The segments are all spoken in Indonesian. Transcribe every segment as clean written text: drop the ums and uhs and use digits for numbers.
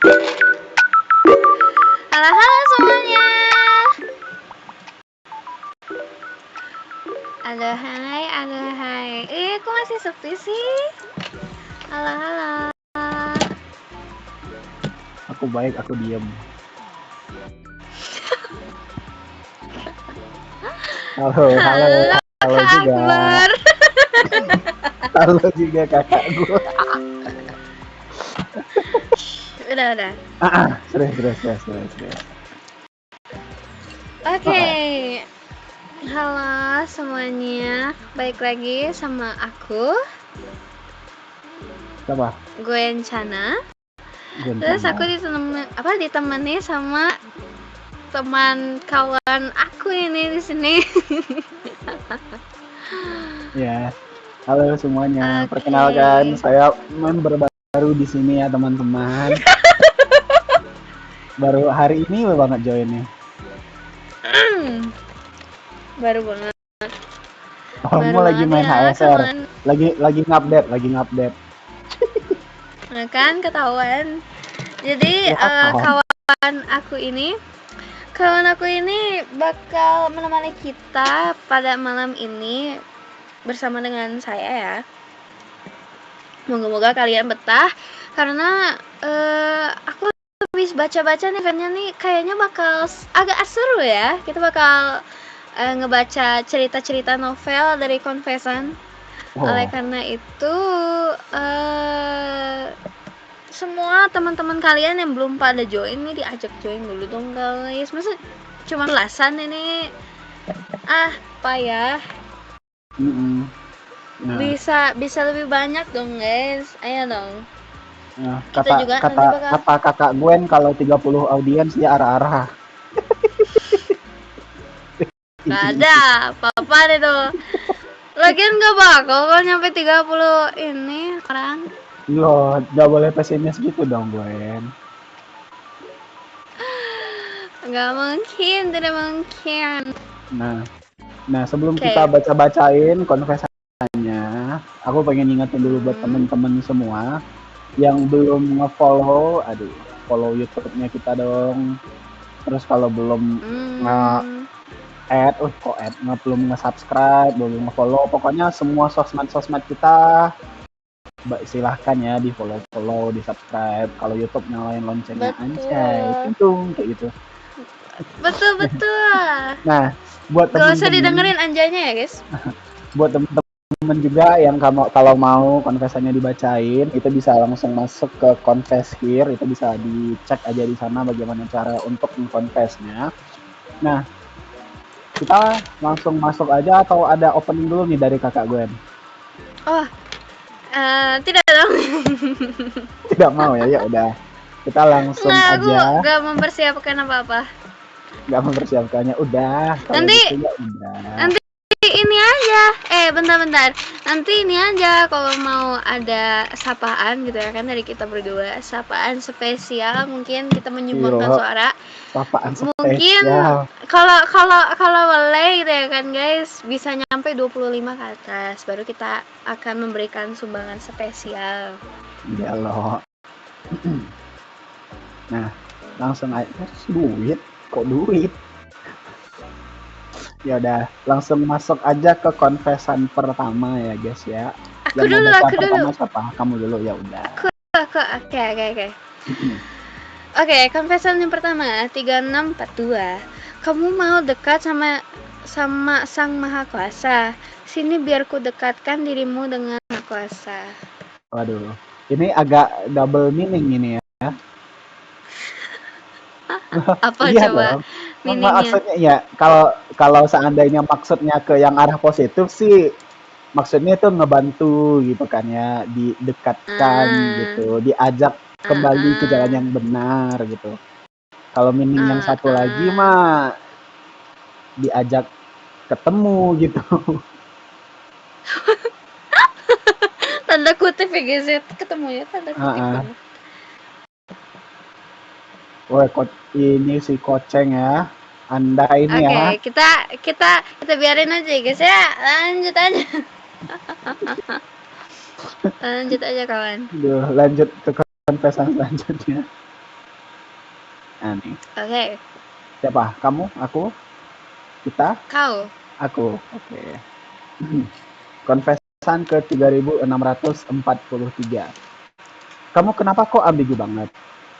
Halo halo semuanya. Halo hai. Kok masih sepi sih? Halo halo. Aku baik, aku diem. Halo Kak juga. Akbar. Halo juga kakak gue. Udah. Serius. Oke. Halo semuanya. Balik lagi sama aku, Siapa? Gwencana. Terus aku ditemani sama teman kawan aku ini di sini. Ya. Halo semuanya. Oke. Perkenalkan, saya member baru di sini ya teman-teman. Baru hari ini banget joinnya. Baru banget. Kamu lagi main ya, HSR. Lagi ngupdate. Nah kan ketahuan. Jadi Ya, kawan aku ini bakal menemani kita pada malam ini bersama dengan saya ya. Moga-moga kalian betah karena aku habis baca-baca nih kayaknya bakal agak seru ya. Kita bakal ngebaca cerita-cerita novel dari Confession. Oleh karena itu semua teman-teman kalian yang belum pada join nih diajak join dulu dong guys. Masa cuma belasan ini payah. Nah. Bisa lebih banyak dong guys. Ayo dong. Nah, Kita juga nanti bakal kata kakak Gwen kalau 30 audiens dia arah-arah. Gak ada apa-apa deh tuh. Lagian gak bakal kalau nyampe 30 ini orang. Loh, gak boleh pesimis gitu dong Gwen. Gak mungkin, tidak mungkin. Nah sebelum kita baca-bacain konfesannya, aku pengen ingetin dulu buat temen-temen semua yang belum nge-follow, follow YouTube-nya kita dong. Terus kalau belum belum nge-subscribe, belum nge-follow, pokoknya semua sosmed kita silahkan ya di follow, di subscribe. Kalau YouTube nyalain loncengnya anjay, tentung kayak gitu. Betul. Nah, buat temen-temen, gak usah didengerin anjaynya ya guys. Buat temen-temen juga yang kalau mau konfesannya dibacain, itu bisa langsung masuk ke Confess Here, itu bisa dicek aja di sana bagaimana cara untuk mengkonfesnya. Nah, kita langsung masuk aja atau ada opening dulu nih dari kakak Gwen? Tidak dong. Tidak mau ya, ya udah. Kita langsung aja. Aku gak mempersiapkan apa-apa. Gak mempersiapkannya, udah. Kalau gitu ya udah. Nanti ini aja. Bentar. Nanti ini aja kalau mau ada sapaan gitu ya kan dari kita berdua, sapaan spesial mungkin kita menyumbangkan suara. Sapaan spesial. Mungkin kalau boleh gitu ya kan guys, bisa nyampe 25 ke atas baru kita akan memberikan sumbangan spesial. Ya loh. Nah, langsung aja duit. Kok duit? Ya udah, langsung masuk aja ke konfesan pertama ya guys ya. Aku dulu. Siapa? Kamu dulu ya udah. Aku. Oke. Oke, confession yang pertama 3642. Kamu mau dekat sama Sang Maha Kuasa. Sini biar ku dekatkan dirimu dengan Maha Kuasa. Waduh, ini agak double meaning ini ya. Apa coba dong. meaningnya? Maksudnya ya kalau seandainya maksudnya ke yang arah positif sih, maksudnya itu ngebantu gitu kan ya, didekatkan gitu, diajak kembali ke jalan yang benar gitu. Kalau meaning yang satu lagi mah diajak ketemu gitu. Tanda kutip ya guys, ketemu ya tanda kutip. Wah, ini si Koceng ya. Anda ini ya. Oke, kita biarin aja guys ya. Lanjut aja. Lanjut aja kawan. Lanjut ke konfesan selanjutnya. Nah nih, Oke, siapa? Kamu? Aku? Kita? kau. Aku. Oke. Confession ke 3643. Kamu kenapa kok ambigu banget?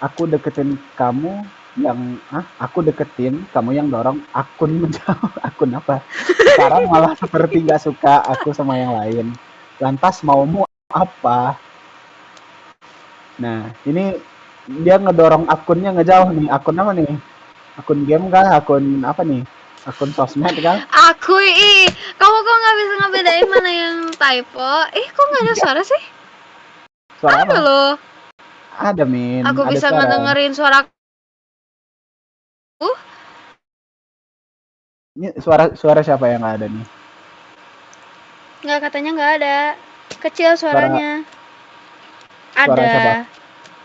Aku deketin kamu yang aku deketin kamu yang dorong akun menjauh. Akun apa? Sekarang malah seperti gak suka aku sama yang lain. Lantas maumu apa? Nah, ini dia ngedorong akunnya ngejauh nih. Akun apa nih? Akun game kah? Akun apa nih? Akun sosmed kah? Aku kamu kok nggak bisa ngebedain mana yang typo? Kok nggak ada suara sih? Suara Ada apa? loh. Ada, Min. Aku Ada bisa suara. ngedengerin suaraku. Ini suara siapa yang nggak ada nih? Nggak, katanya nggak ada. Kecil Suara suaranya. suara siapa? Ada.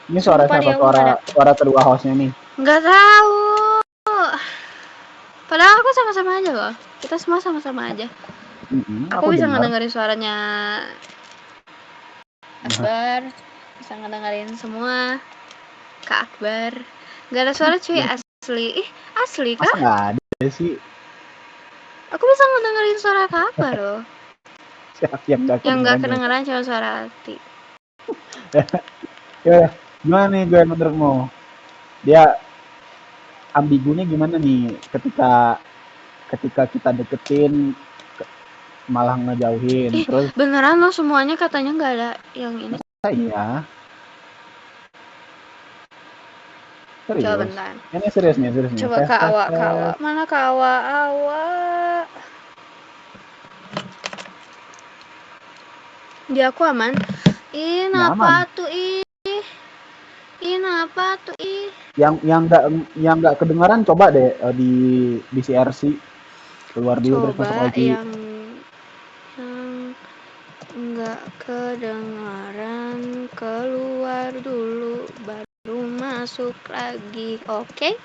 Ini suara Sumpah siapa? dia, aku nggak ada. Suara kedua hostnya nih. Nggak tahu. Padahal aku sama-sama aja loh. Kita semua sama-sama aja. Aku Aku bisa dengar. ngedengerin suaranya Akbar. Bisa ngedengerin semua. Kak Akbar. Nggak ada suara cuy, asli. Asli Masa kah? nggak ada sih? Aku bisa ngedengerin suara Kak Akbar loh. Siapa yang nggak Yang nggak kedengeran? kedengeran cuma suara hati. Ya, gimana nih gue menurutmu? Dia ambigunya gimana nih ketika ketika kita deketin malah ngejauhin terus Beneran loh, semuanya katanya nggak ada yang ini. iya Coba serius bentar. ini serius nih Coba tes Kak tes Awa, Kak Awa. tes Mana Kak Awa? Awa. Di aku aman. nggak aman Apa tuh apa tuh yang nggak kedengaran coba deh di CRC keluar dulu terus masuk Coba lagi yang nggak kedengaran, keluar dulu baru masuk lagi. Oke?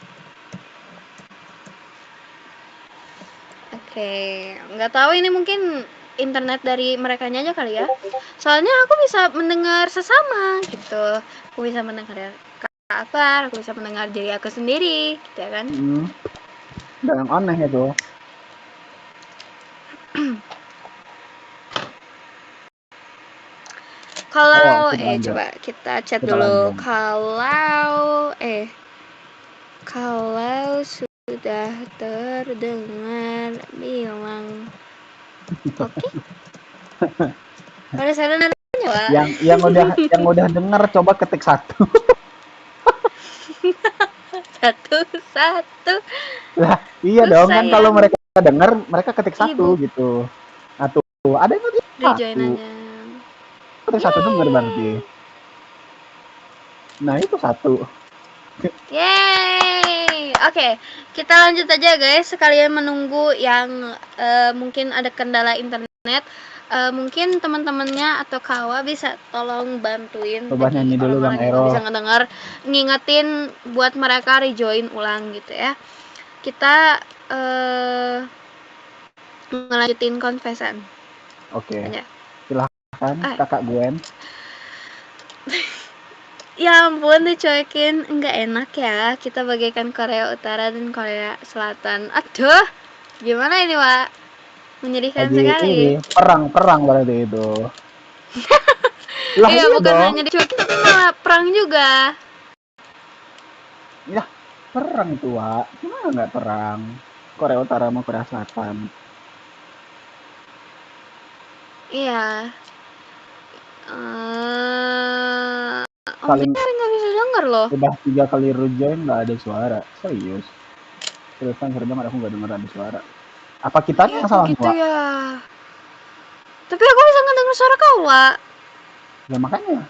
Oke, nggak tahu ini mungkin internet dari mereka aja kali ya. Soalnya aku bisa mendengar sesama gitu. Aku bisa mendengar Kak Akbar, aku bisa mendengar diri aku sendiri, gitu ya kan? dan yang aneh itu Kalau kita lanjut coba kita chat kita dulu. lanjut Kalau sudah terdengar bilang oke. Pada sana nanya, Pak. yang udah denger coba ketik satu. Satu-satu. Lah, iya Ku dong kan kalau sayang mereka denger, mereka ketik ibu. satu gitu. Nah tuh, ada yang ketik Rejoin satu. aja. Ketik satu denger berarti. Yeay. Nah itu satu. Yeay. Oke, kita lanjut aja guys. Sekalian menunggu yang mungkin ada kendala internet. Mungkin teman-temannya atau Kawa bisa tolong bantuin Coba tadi nyanyi dulu Bang orang-orang yang nggak Ero. bisa ngedengar, ngingetin buat mereka rejoin ulang gitu ya. Kita ngelanjutin confession. Oke, Aja. silahkan kakak Gwen. Ya ampun, dicuekin. Nggak enak ya. Kita bagaikan Korea Utara dan Korea Selatan. Aduh, gimana ini, Wak? Menyedihkan Lagi ini sekali. perang berarti itu. Lah Iya, iya bukan dong. hanya dicuekin tapi malah perang juga. Ya perang itu Wak. Gimana nggak perang? Korea Utara sama Korea Selatan. Iya. Om Saling Jerry nggak bisa denger loh. udah 3 kali rejoin nggak ada suara. Serius. Terus kan terdengar aku nggak dengar ada suara. Apa kitanya Iya, yang kok salah nih gitu Wak? ya? Tapi aku bisa ngedenger suara kau, Wak. Ya makanya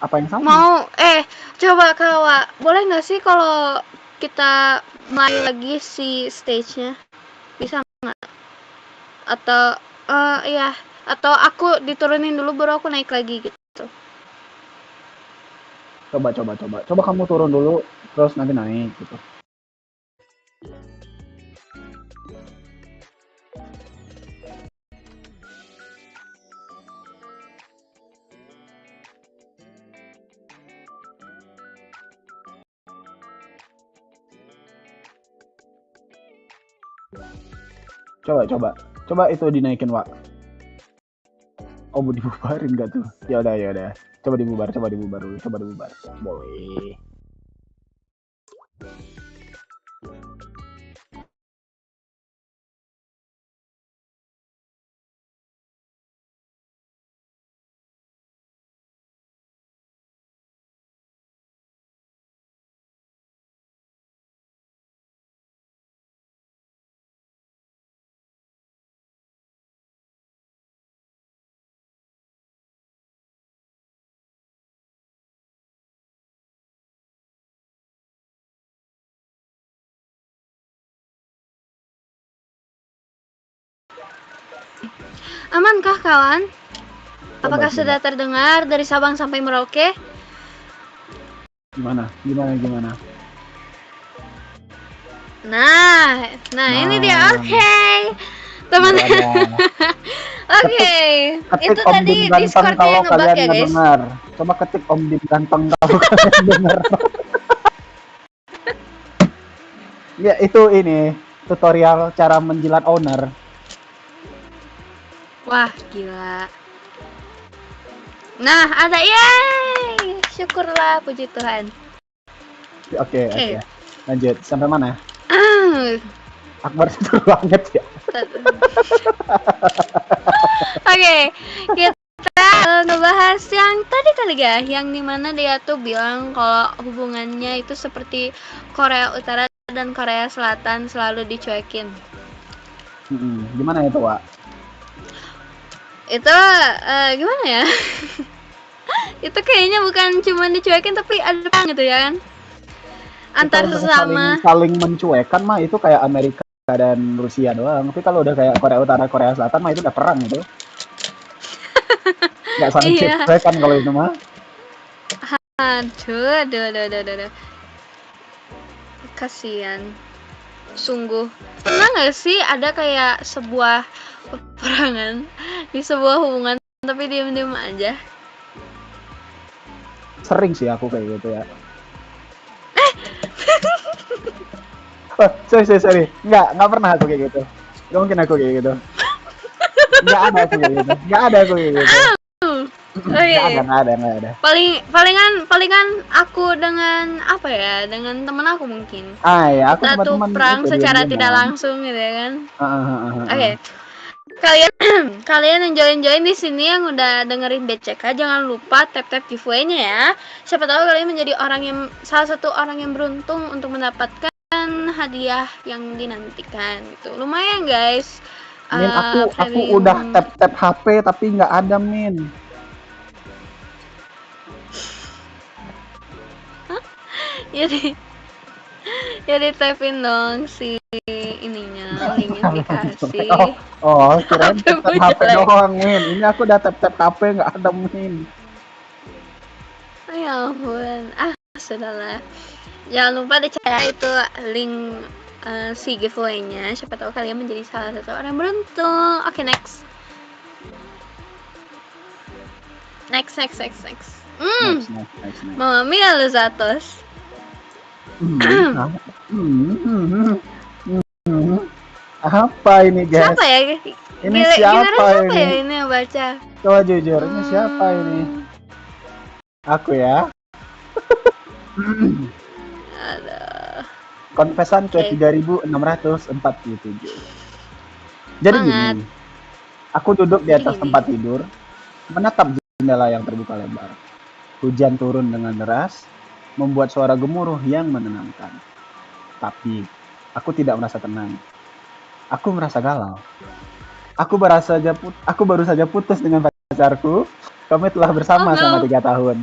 apa yang salah? Mau, coba kau, Wak. Boleh nggak sih kalau kita mulai lagi si stage-nya? Bisa nggak? Atau iya, atau aku diturunin dulu baru aku naik lagi gitu. Coba kamu turun dulu terus nanti naik gitu. Coba itu dinaikin, Wak. Oh, mau dibubarin nggak tuh? Ya udah. Coba dibubar dulu, coba dibubar. Boleh. Amankah kawan? Apakah Coba. sudah terdengar dari Sabang sampai Merauke? Gimana? Nah, ini dia. Oke. Teman-teman. Oke. Ketik Itu Om tadi Dim ganteng Discord-nya kalau yang ngebug kalian ya, guys. ngedengar. Coba ketik Om Dim ganteng kalau kalian dengar. Ya, itu ini tutorial cara menjilat owner. Wah, gila. Nah, ada. Yeay. Syukurlah, puji Tuhan. Oke. Lanjut. Sampai mana? Akbar itu banget ya. Oke, kita ngebahas yang tadi kali ya, yang dimana dia tuh bilang kalau hubungannya itu seperti Korea Utara dan Korea Selatan selalu dicuekin. Gimana itu, Wak? Itu gimana ya? Itu kayaknya bukan cuma dicuekin tapi ada gitu ya kan? Antar sesama. Saling mencuekan mah itu kayak Amerika dan Rusia doang. Tapi kalau udah kayak Korea Utara, Korea Selatan mah itu udah perang itu. Nggak saling cuekan kalau itu mah. Aduh. Kasian. Sungguh. Pernah nggak sih ada kayak sebuah peperangan di sebuah hubungan tapi diem-diem aja? Sering sih aku kayak gitu ya. Sorry. Nggak pernah aku kayak gitu. Nggak mungkin aku kayak gitu. Nggak ada aku kayak gitu. Nggak ada. Palingan aku dengan apa ya, dengan temen aku mungkin. Ya, aku kita tuh perang secara tidak langsung gitu ya kan. Oke. Kalian yang join di sini yang udah dengerin BCK, jangan lupa tap giveaway-nya ya. Siapa tahu kalian menjadi salah satu orang yang beruntung untuk mendapatkan hadiah yang dinantikan gitu. Lumayan guys. Min, aku udah tap HP tapi nggak ada, Min. Jadi tapin dong si ininya, link yang dikasih. Kirain tap HP doang, Min. Ini aku udah tap HP nggak ada, Min. Ya ampun, sudahlah. Jangan lupa dicari itu link si giveaway-nya. Siapa tahu kalian menjadi salah satu orang beruntung. Oke, next. Mama Mia Luzatos. Apa ini, guys? Siapa ya? Ini siapa ini yang baca? Coba jujur, ini siapa ini? Aku ya. Aduh. Konfesan cuek 3647. Jadi gini, aku duduk di atas tempat tidur, menatap jendela yang terbuka lebar. Hujan turun dengan deras, membuat suara gemuruh yang menenangkan. Tapi, aku tidak merasa tenang. Aku merasa galau. Aku baru saja putus dengan pacarku. Kami telah bersama selama 3 tahun.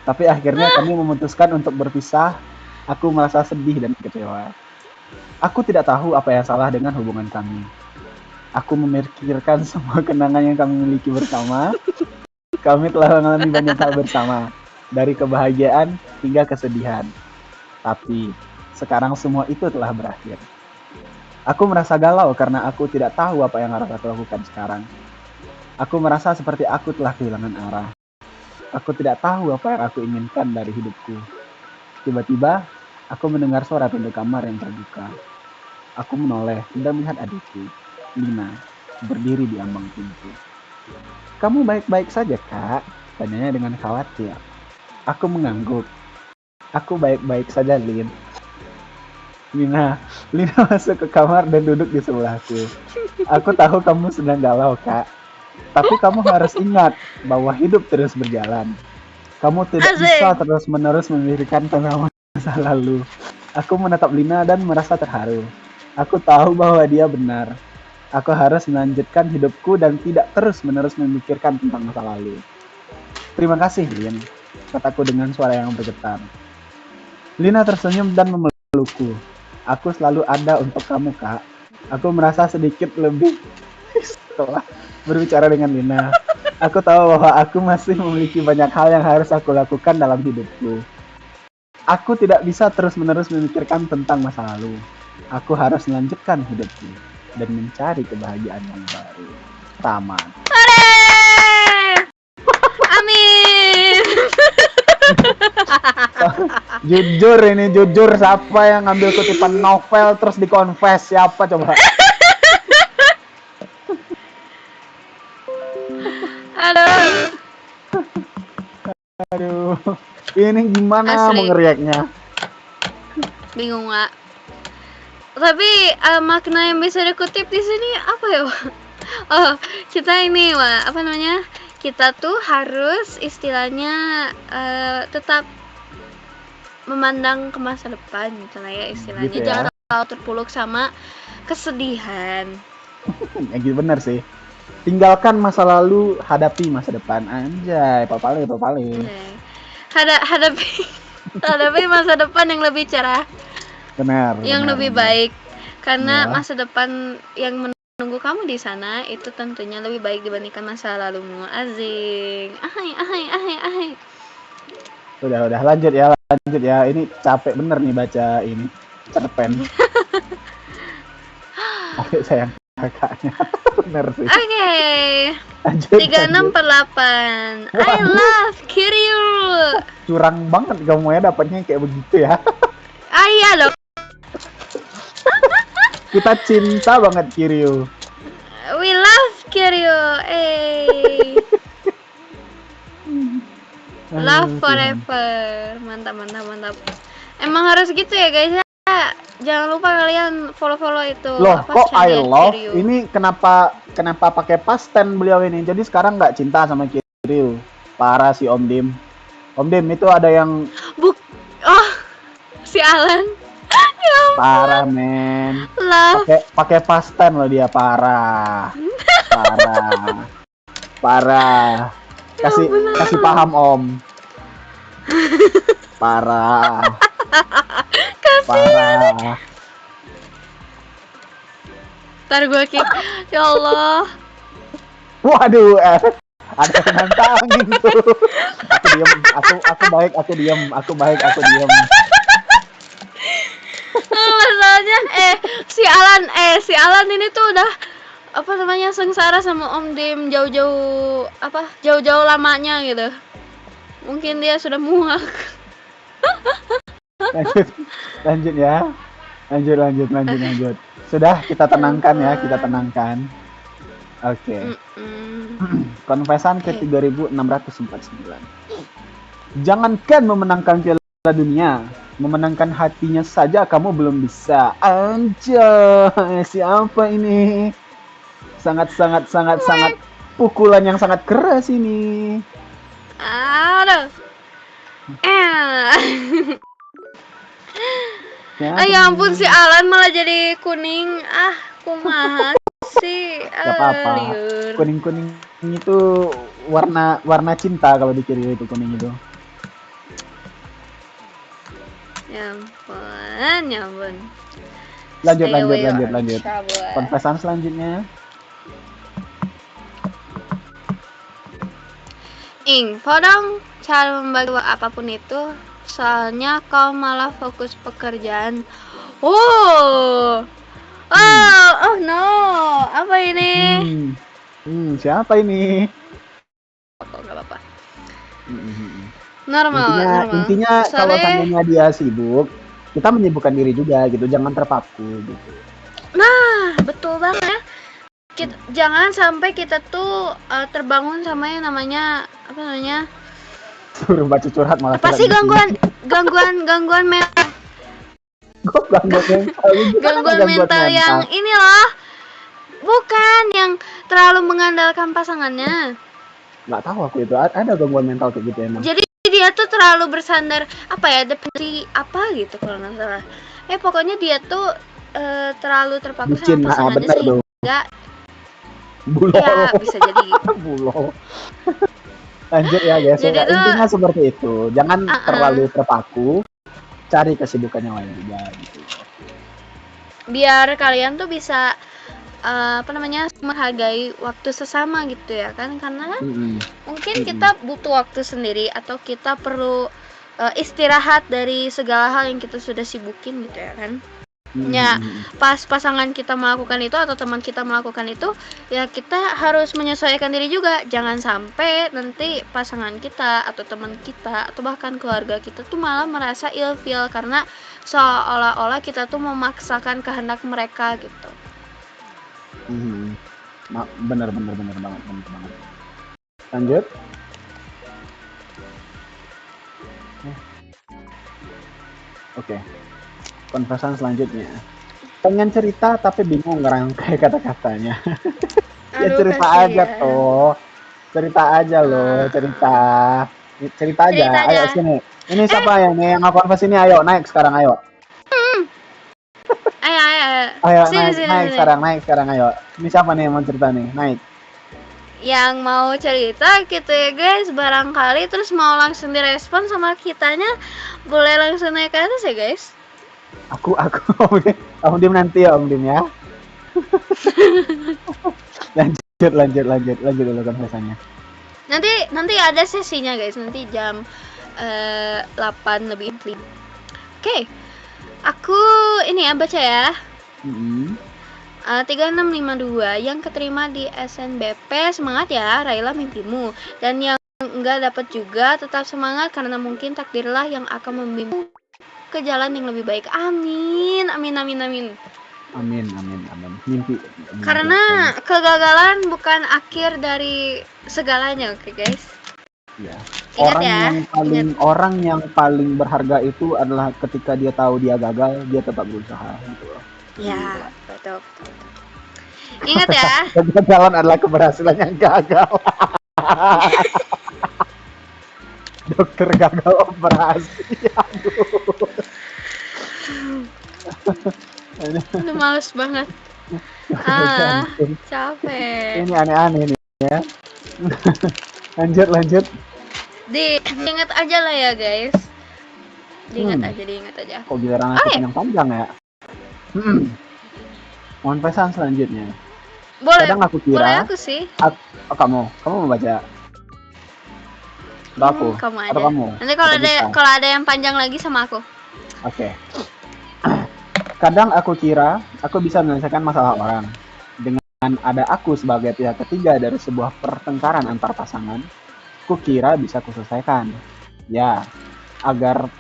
Tapi akhirnya kami memutuskan untuk berpisah. Aku merasa sedih dan kecewa. Aku tidak tahu apa yang salah dengan hubungan kami. Aku memikirkan semua kenangan yang kami miliki bersama. Kami telah mengalami banyak hal bersama. Dari kebahagiaan hingga kesedihan. Tapi, sekarang semua itu telah berakhir. Aku merasa galau karena aku tidak tahu apa yang harus aku lakukan sekarang. Aku merasa seperti aku telah kehilangan arah. Aku tidak tahu apa yang aku inginkan dari hidupku. Tiba-tiba, aku mendengar suara pintu kamar yang terbuka. Aku menoleh dan melihat adikku, Lina, berdiri di ambang pintu. Kamu baik-baik saja, Kak? Tanyanya dengan khawatir. Aku mengangguk. Aku baik-baik saja, Lin. Lina masuk ke kamar dan duduk di sebelahku. Aku tahu kamu sedang galau, Kak. Tapi kamu harus ingat bahwa hidup terus berjalan. Kamu tidak bisa Asik. terus-menerus memikirkan tentang masa lalu. Aku menatap Lina dan merasa terharu. Aku tahu bahwa dia benar. Aku harus melanjutkan hidupku dan tidak terus-menerus memikirkan tentang masa lalu. Terima kasih, Lin, kataku dengan suara yang bergetar. Lina tersenyum dan memelukku. Aku selalu ada untuk kamu, Kak. Aku merasa sedikit lebih setelah berbicara dengan Lina. Aku tahu bahwa aku masih memiliki banyak hal yang harus aku lakukan dalam hidupku. Aku tidak bisa terus-menerus memikirkan tentang masa lalu. Aku harus melanjutkan hidupku dan mencari kebahagiaan yang baru. Tamat. Hore! Amin. Jujur siapa yang ngambil kutipan novel terus dikonfes? Siapa coba? Aduh. Aduh, ini gimana Asli. mengeriaknya? Bingung, Wak. Tapi makna yang bisa dikutip di sini apa ya, Wak? Oh, kita ini, Wak, apa namanya? Kita tuh harus istilahnya tetap memandang ke masa depan gitu lah ya istilahnya. Gitu ya. Jangan terlalu terpuruk sama kesedihan. Ya gitu bener sih. Tinggalkan masa lalu, hadapi masa depan. Anjay, papale. Hadapi masa depan yang lebih cerah, Benar. yang lebih baik. Karena Ya. masa depan yang menunggu kamu di sana itu tentunya lebih baik dibandingkan masa lalumu. Asik. Ahai. Udah lanjut ya. Ini capek bener nih baca ini cerpen. Ayo sayang kakaknya. Bener sih. Oke. Lanjut. 36/8. I love Kiryu. Curang banget kamu ya dapatnya kayak begitu ya. Iya dong. Kita cinta banget Kiryu. We love Kiryu. Love forever. Mantap. Emang harus gitu ya, guys ya. Jangan lupa kalian follow itu. Loh, apa, kok I channel love? Kiryu. Ini kenapa pakai past tense beliau ini? Jadi sekarang nggak cinta sama Kiryu. Parah si Om Dim. Om Dim itu ada yang Si Alan. Ya, parah men. love. Pakai past tense loh dia, parah. Kasih paham Om. Parah. Ntar gue kick. Ya Allah. Waduh, ada yang nantangin tuh. Aku diam. Masalahnya si Alan ini tuh udah apa namanya sengsara sama Om Dim jauh-jauh lamanya gitu. Mungkin dia sudah muak. Lanjut ya. Lanjut. Sudah, kita tenangkan. Oke. Konfesan ke 3649. Jangankan memenangkan Piala Dunia, memenangkan hatinya saja kamu belum bisa. Anjay, siapa ini? Sangat pukulan yang sangat keras ini. Aduh. Ya ampun, si Alan malah jadi kuning. Kumaha sih. Gak apa-apa. Kuning itu warna cinta kalau di kiri itu kuning itu. Ya ampun. Lanjut. Konfesan selanjutnya. Podong cara membagi apapun itu, soalnya kau malah fokus pekerjaan. Oh no, apa ini? Siapa ini? Gak apa-apa. Normal. Intinya kalau seandainya dia sibuk, kita menyibukkan diri juga gitu, jangan terpaku gitu. Nah, betul banget ya. Jangan sampai kita tuh terbangun sama yang namanya apa namanya? Suruh baca curhat malah Apa curhat sih di sini. gangguan mental? Kok gangguan mental? Gimana Gangguan gangguan mental yang mental? ini loh. Bukan yang terlalu mengandalkan pasangannya. Nggak tahu aku itu ada gangguan mental kayak gitu emang. Jadi dia tuh terlalu bersandar apa ya, depresi apa gitu kalau nggak salah. Pokoknya dia tuh terlalu terpaku Bucin, sama pasangannya bener tuh. sehingga Bulol. ya bisa jadi Bulol. Lanjut ya guys. jadi Ya, tuh intinya seperti itu. Jangan terlalu uh-uh. terpaku. Cari kesibukan yang lain juga gitu. Biar kalian tuh bisa apa namanya, menghargai waktu sesama gitu ya kan, karena kan mungkin kita butuh waktu sendiri atau kita perlu istirahat dari segala hal yang kita sudah sibukin gitu ya kan. Ya, pas pasangan kita melakukan itu atau teman kita melakukan itu, ya kita harus menyesuaikan diri juga. Jangan sampai nanti pasangan kita atau teman kita atau bahkan keluarga kita tuh malah merasa ilfeel karena seolah-olah kita tuh memaksakan kehendak mereka gitu. Bener banget. Lanjut. Oke. Konversan selanjutnya. Pengen cerita tapi bingung ngerangkai kata-katanya. Ya cerita aja toh. Cerita aja loh, cerita aja. Ayo sini. Ini siapa yang aku konvers ini? Ayo naik sekarang ayo. Ayo naik sekarang ayo. Ini siapa nih yang mau cerita nih? Naik. Yang mau cerita gitu ya guys, barangkali terus mau langsung direspon sama kitanya, boleh langsung naik ke atas ya guys. Aku Om Dim nanti ya Om Dim ya. lanjut dulu konversannya. Nanti ada sesinya guys, nanti jam 8 lebih 5. Oke. Aku ini ya baca ya. 3652 yang keterima di SNBP, semangat ya, raihlah mimpimu. Dan yang enggak dapat juga tetap semangat karena mungkin takdirlah yang akan membimbing ke jalan yang lebih baik. Amin. Mimpi. Karena kegagalan bukan akhir dari segalanya, oke guys? Ya. Ingat Orang yang paling berharga itu adalah ketika dia tahu dia gagal, dia tetap berusaha gitu. Ya, betul. Ingat ya. Kegagalan adalah keberhasilan yang gagal. Dokter gagal operasi. Aduh, males banget. Capek. Ini aneh-aneh nih ya. Lanjut. Diingat aja lah ya guys. Diingat aja. Kok giliran aku yang panjang ya? Mohon pesan selanjutnya. Boleh. Kadang aku kira. Boleh aku sih. Kamu mau baca? Aku. Kamu aja. Atau kamu? Nanti kalau ada yang panjang lagi sama aku. Oke. Kadang aku kira aku bisa menyelesaikan masalah orang dengan ada aku sebagai pihak ketiga dari sebuah pertengkaran antar pasangan. Aku kira bisa aku selesaikan. Ya, agar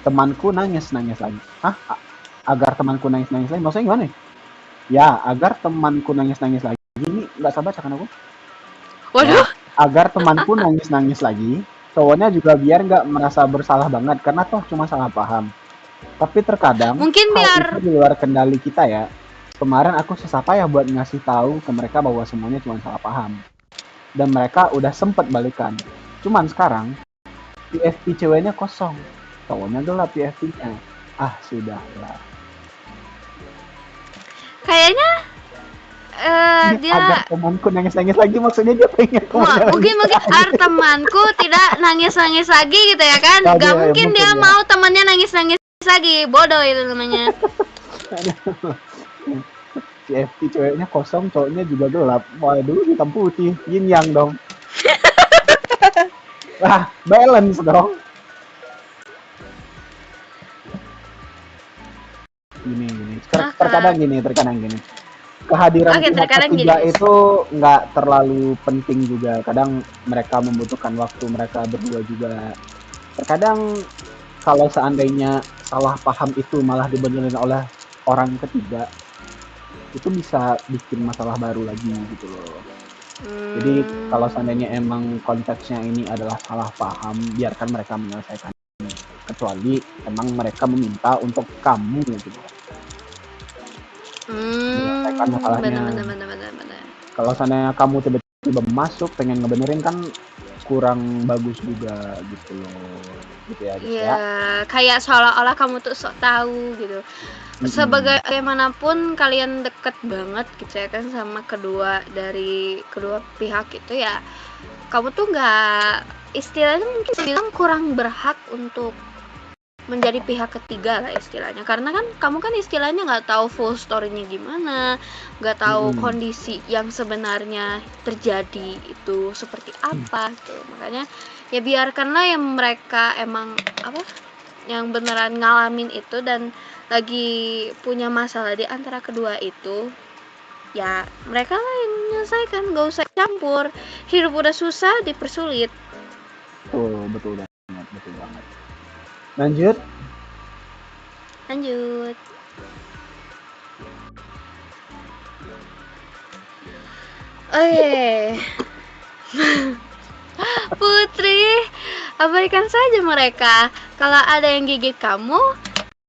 temanku nangis lagi. Agar temanku nangis lagi? Maksudnya gimana? Ya, agar temanku nangis lagi. Ini nggak sabar kan aku? Waduh. Agar temanku nangis lagi. Cowoknya juga biar nggak merasa bersalah banget karena toh cuma salah paham. Tapi terkadang mungkin itu di luar kendali kita ya. Kemarin aku susah payah buat ngasih tahu ke mereka bahwa semuanya cuma salah paham. Dan mereka udah sempet balikan. Cuman sekarang PFP ceweknya kosong. Cowoknya gelap PFP-nya. Sudahlah. Kayaknya dia agar temanku nangis lagi, maksudnya dia pengen mungkin agar temanku tidak nangis lagi gitu ya kan. Gak mungkin dia mau temannya nangis lagi. Bodoh itu namanya. PFP ceweknya kosong, cowoknya juga gelap. Waduh, hitam putih, yin yang dong. Balance dong. Gini. Terkadang gini. Kehadiran pihak ketiga itu nggak terlalu penting juga. Kadang mereka membutuhkan waktu mereka berdua juga. Terkadang kalau seandainya salah paham itu malah dibenerin oleh orang ketiga, itu bisa bikin masalah baru lagi gitu loh. Jadi kalau seandainya emang konteksnya ini adalah salah paham, biarkan mereka menyelesaikan. Kecuali emang mereka meminta untuk kamu gitu menyelesaikan masalahnya. benar. Kalau seandainya kamu tiba-tiba masuk pengen ngebenerin kan kurang bagus juga gitu loh. Gitu ya guys ya. Iya, kayak seolah-olah kamu tuh sok tahu gitu. Bagaimanapun kalian deket banget gitu ya kan sama kedua pihak itu ya, kamu tuh nggak, istilahnya mungkin bilang kurang berhak untuk menjadi pihak ketiga lah istilahnya, karena kan kamu kan istilahnya nggak tahu full story-nya gimana, nggak tahu kondisi yang sebenarnya terjadi itu seperti apa gitu. Makanya ya biarkanlah yang mereka emang yang beneran ngalamin itu dan lagi punya masalah di antara kedua itu, ya mereka lah yang menyelesaikan, gak usah campur. Hidup udah susah dipersulit. Betul banget. Lanjut. Oke. Putri, abaikan saja mereka. Kalau ada yang gigit kamu,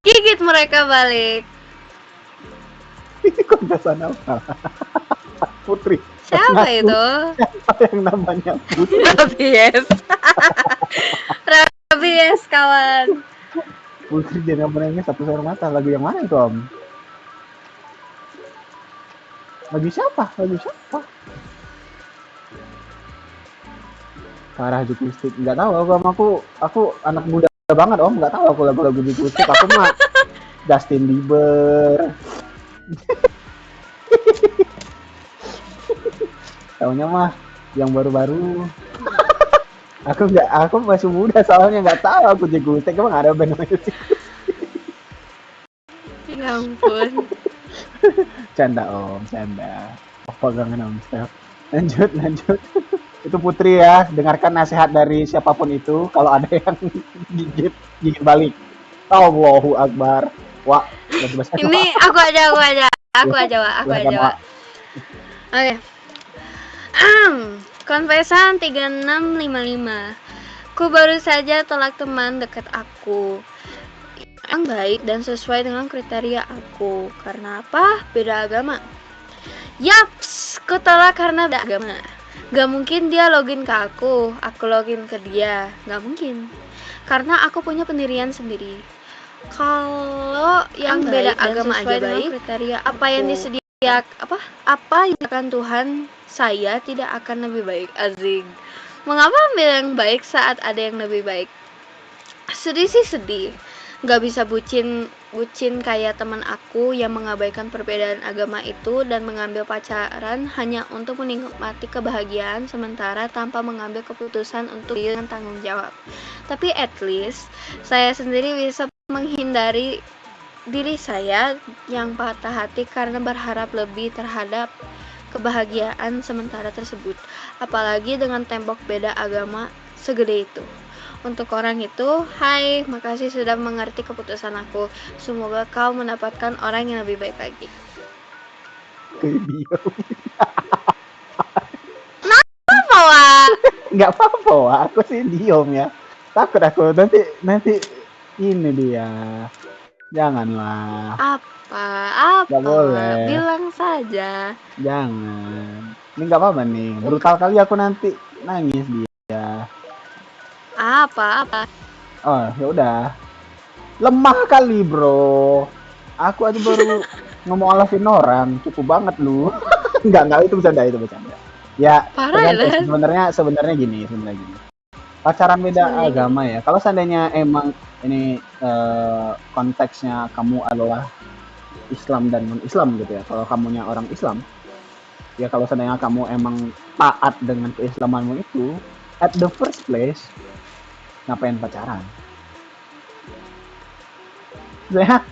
gigit mereka balik. Kok nggak sana apa? Putri. Siapa itu? Siapa yang namanya Putri? Rabies kawan. Putri jangan menangis satu air mata. Lagu yang mana itu Om? Lagu siapa? Farah Jukustik. Nggak tahu aku anak muda banget Om. Nggak tahu aku lagu-lagu Jukustik. Aku mah Justin Bieber. Taunya mah yang baru-baru. Aku masih muda soalnya nggak tahu aku Jukustik. Emang ada band namanya sih? Ya ampun. Canda Om, canda. Pegangan Om Steph. Lanjut. Itu Putri ya, dengarkan nasihat dari siapapun itu. Kalau ada yang gigit balik. Allahu Akbar. Wah, ini aku aja. Oke. Konfesan 3655. Ku baru saja tolak teman dekat aku yang baik dan sesuai dengan kriteria aku. Karena apa? Beda agama. Yaps, ku tolak karena beda agama. Gak mungkin dia login ke aku login ke dia. Gak mungkin. Karena aku punya pendirian sendiri. Kalau yang beda agama aja baik, apa yang disediakan Tuhan saya tidak akan lebih baik. Azing. Mengapa ambil yang baik saat ada yang lebih baik? Sedih sih sedih. Gak bisa bucin kayak teman aku yang mengabaikan perbedaan agama itu dan mengambil pacaran hanya untuk menikmati kebahagiaan sementara tanpa mengambil keputusan untuk dengan tanggung jawab. Tapi at least saya sendiri bisa menghindari diri saya yang patah hati karena berharap lebih terhadap kebahagiaan sementara tersebut, apalagi dengan tembok beda agama segede itu. Untuk orang itu, hai, makasih sudah mengerti keputusan aku. Semoga kau mendapatkan orang yang lebih baik lagi. Kenapa, Wak? Nggak apa-apa, Wak. Aku sih diem ya. Takut aku nanti ini dia. Janganlah. Apa? Nggak boleh. Bilang saja. Jangan. Ini nggak apa-apa nih. Brutal kali aku nanti nangis dia. Apa? Oh, ya udah. Lemah kali, bro. Aku aja baru ngomong alafin orang. Cukup banget lu. Enggak, itu bercanda. Ya, sebenarnya gini. Pacaran beda agama ya. Kalau seandainya emang ini konteksnya kamu adalah Islam dan non-Islam gitu ya. Kalau kamunya orang Islam, ya kalau seandainya kamu emang taat dengan keislamanmu itu, at the first place, ngapain pacaran? Saya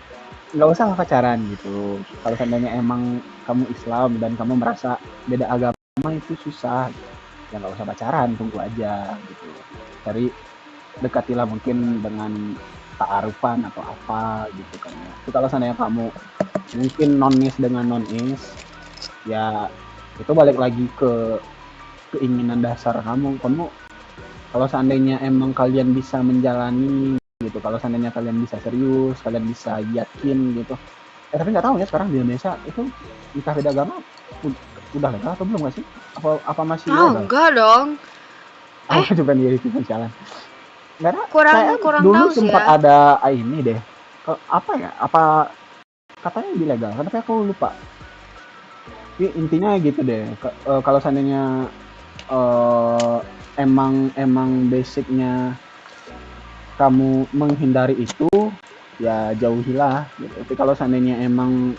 nggak usah pacaran gitu. Kalau seandainya emang kamu Islam dan kamu merasa beda agama itu susah, ya nggak usah pacaran, tunggu aja gitu. Cari dekatilah mungkin dengan ta'arufan atau apa gitu kan ya. Itu kalau seandainya kamu mungkin non-is dengan non-is, ya itu balik lagi ke keinginan dasar kamu. Kalau seandainya emang kalian bisa menjalani gitu, kalau seandainya kalian bisa serius, kalian bisa yakin gitu. Tapi nggak tahu ya sekarang di Indonesia itu nikah beda agama udah legal atau belum nggak sih? Apa masih ilegal? enggak dong. Aku coba diri itu jalan. Karena Kurang dulu tahu sih sempat ya. ada ini deh. Apa ya? Apa katanya ilegal? Tapi aku lupa. Jadi intinya gitu deh. Kalau seandainya emang basicnya kamu menghindari itu, ya jauhilah gitu. Tapi kalau seandainya emang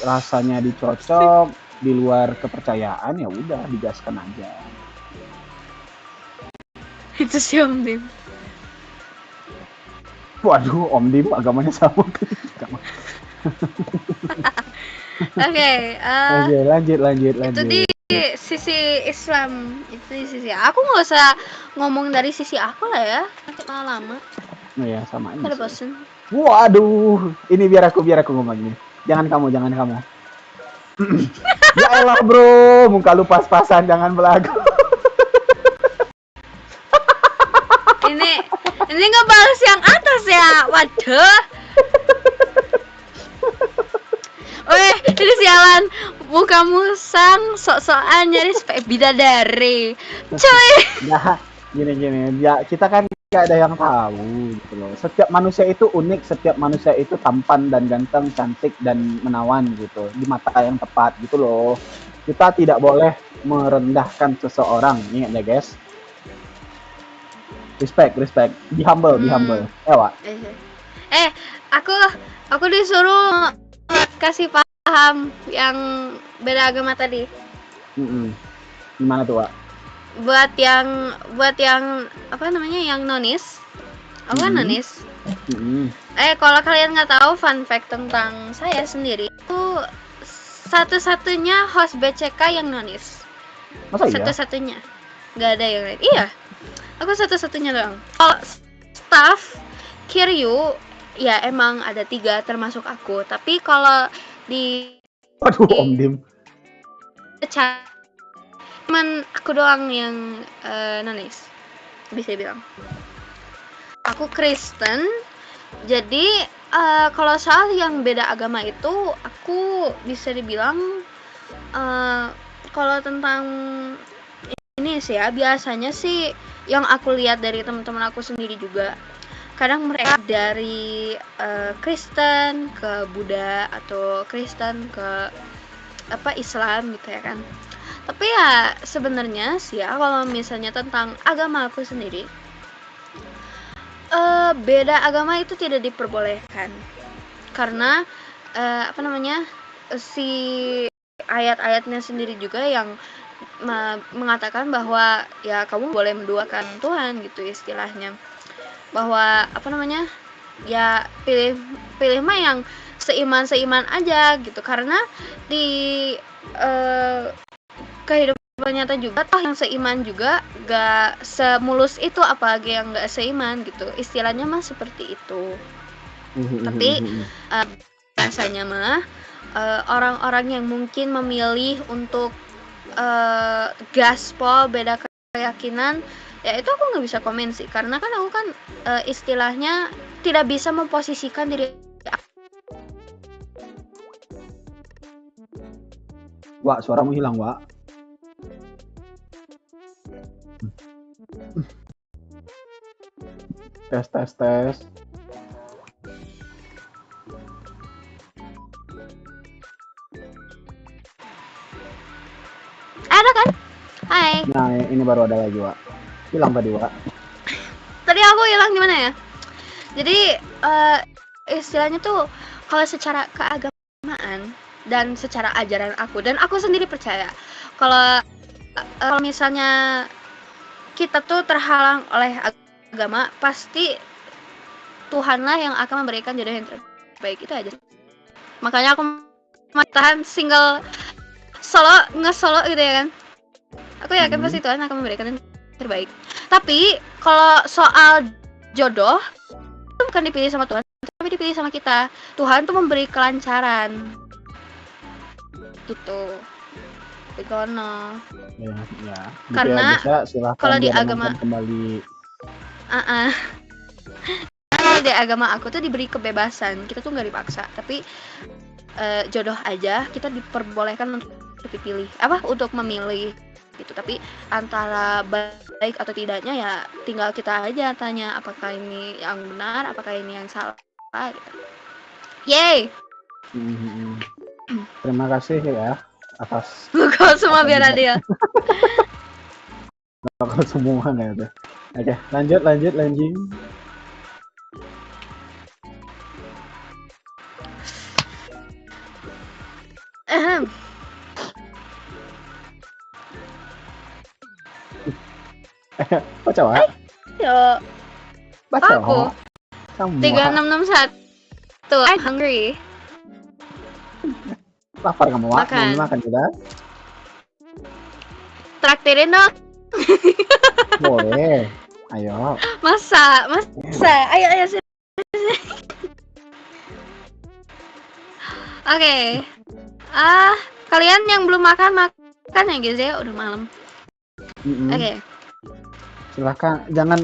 rasanya dicocok di luar kepercayaan, ya udah digaskan aja. Itu sih Om Dim. Waduh, Om Dim agamanya sama. Oke, Oke, lanjut. itu di sisi Islam, itu di sisi aku nggak usah ngomong dari sisi aku lah ya, nanti malah lama. Oh ya, sama aja. Ada bosen. Waduh, ini biar aku ngomong ini. Jangan kamu. Ya elah bro, muka lu pas-pasan, jangan belagu. Ini ngebales yang atas ya, waduh. Weh, ini sialan, mukamu sang sok-sokan nyari supaya bidadari. Cuy. Nah, gini. Ya, kita kan gak ada yang tahu gitu loh. Setiap manusia itu unik, setiap manusia itu tampan dan ganteng, cantik dan menawan gitu. Di mata yang tepat gitu loh. Kita tidak boleh merendahkan seseorang, ingat ya guys. Respect. Be humble. Wak. Aku disuruh kasih paham yang beda agama tadi. Gimana tuh, Wak? Buat yang apa namanya, yang nonis. Aku kan nonis. Kalau kalian nggak tahu, fun fact tentang saya sendiri, itu satu-satunya host BCK yang nonis. Masa iya? Satu-satunya, nggak ada yang lain. Iya, aku satu-satunya doang. Kalau staff Kiryu ya emang ada 3 termasuk aku, tapi kalau di Waduh, Om Dim. cuman aku doang yang nonis, bisa bilang. Aku Kristen, jadi kalau soal yang beda agama itu, aku bisa dibilang kalau tentang ini sih ya, biasanya sih yang aku lihat dari teman-teman aku sendiri juga, kadang mereka dari Kristen ke Buddha atau Kristen ke Islam gitu ya kan. Tapi ya sebenarnya sih ya, kalau misalnya tentang agama aku sendiri, beda agama itu tidak diperbolehkan karena si ayat-ayatnya sendiri juga yang mengatakan bahwa ya kamu boleh menduakan Tuhan gitu istilahnya, bahwa ya pilih mah yang seiman aja gitu, karena di kehidupan nyata juga toh yang seiman juga gak semulus itu, apalagi yang gak seiman gitu, istilahnya mah seperti itu. Tapi biasanya mah orang-orang yang mungkin memilih untuk gaspol beda keyakinan, ya itu aku nggak bisa komen sih, karena kan aku kan istilahnya tidak bisa memposisikan diri. Wak, suaramu hilang, Wak. Tes. Ada kan? Hai. Nah, ini baru ada lagi, Wak. Hilang tadi, Wak. Tadi aku hilang gimana ya? Jadi istilahnya tuh kalau secara keagamaan dan secara ajaran aku, dan aku sendiri percaya kalau misalnya kita tuh terhalang oleh agama, pasti Tuhanlah yang akan memberikan jodoh yang terbaik, itu aja. Makanya aku tahan single nge-solo gitu ya kan. Aku yakin pasti Tuhan akan memberikan yang terbaik. Tapi kalau soal jodoh itu bukan dipilih sama Tuhan, tapi dipilih sama kita. Tuhan tuh memberi kelancaran. Gitu. Begono. Ya, ya. Gitu Karena ya guys ya, silahkan kalau di direnungkan agama kembali. kalau di agama aku tuh diberi kebebasan. Kita tuh nggak dipaksa, tapi jodoh aja kita diperbolehkan untuk dipilih. Untuk memilih gitu. Tapi antara baik atau tidaknya ya tinggal kita aja tanya apakah ini yang benar, apakah ini yang salah gitu. Yeay. Terima kasih ya atas Buka semua biar adil. bakal semua nggak ada. Oke, lanjut. Baca Wak? Yo, Baca aku Wak? Semua 3661. I'm hungry. lapar kamu Wak? Makan. Mau makan kita? Traktirin dong. Boleh. Ayo. Masa. Ayo sini. Oke. Kalian yang belum makan ya guys ya, udah malam. Oke. Silahkan, jangan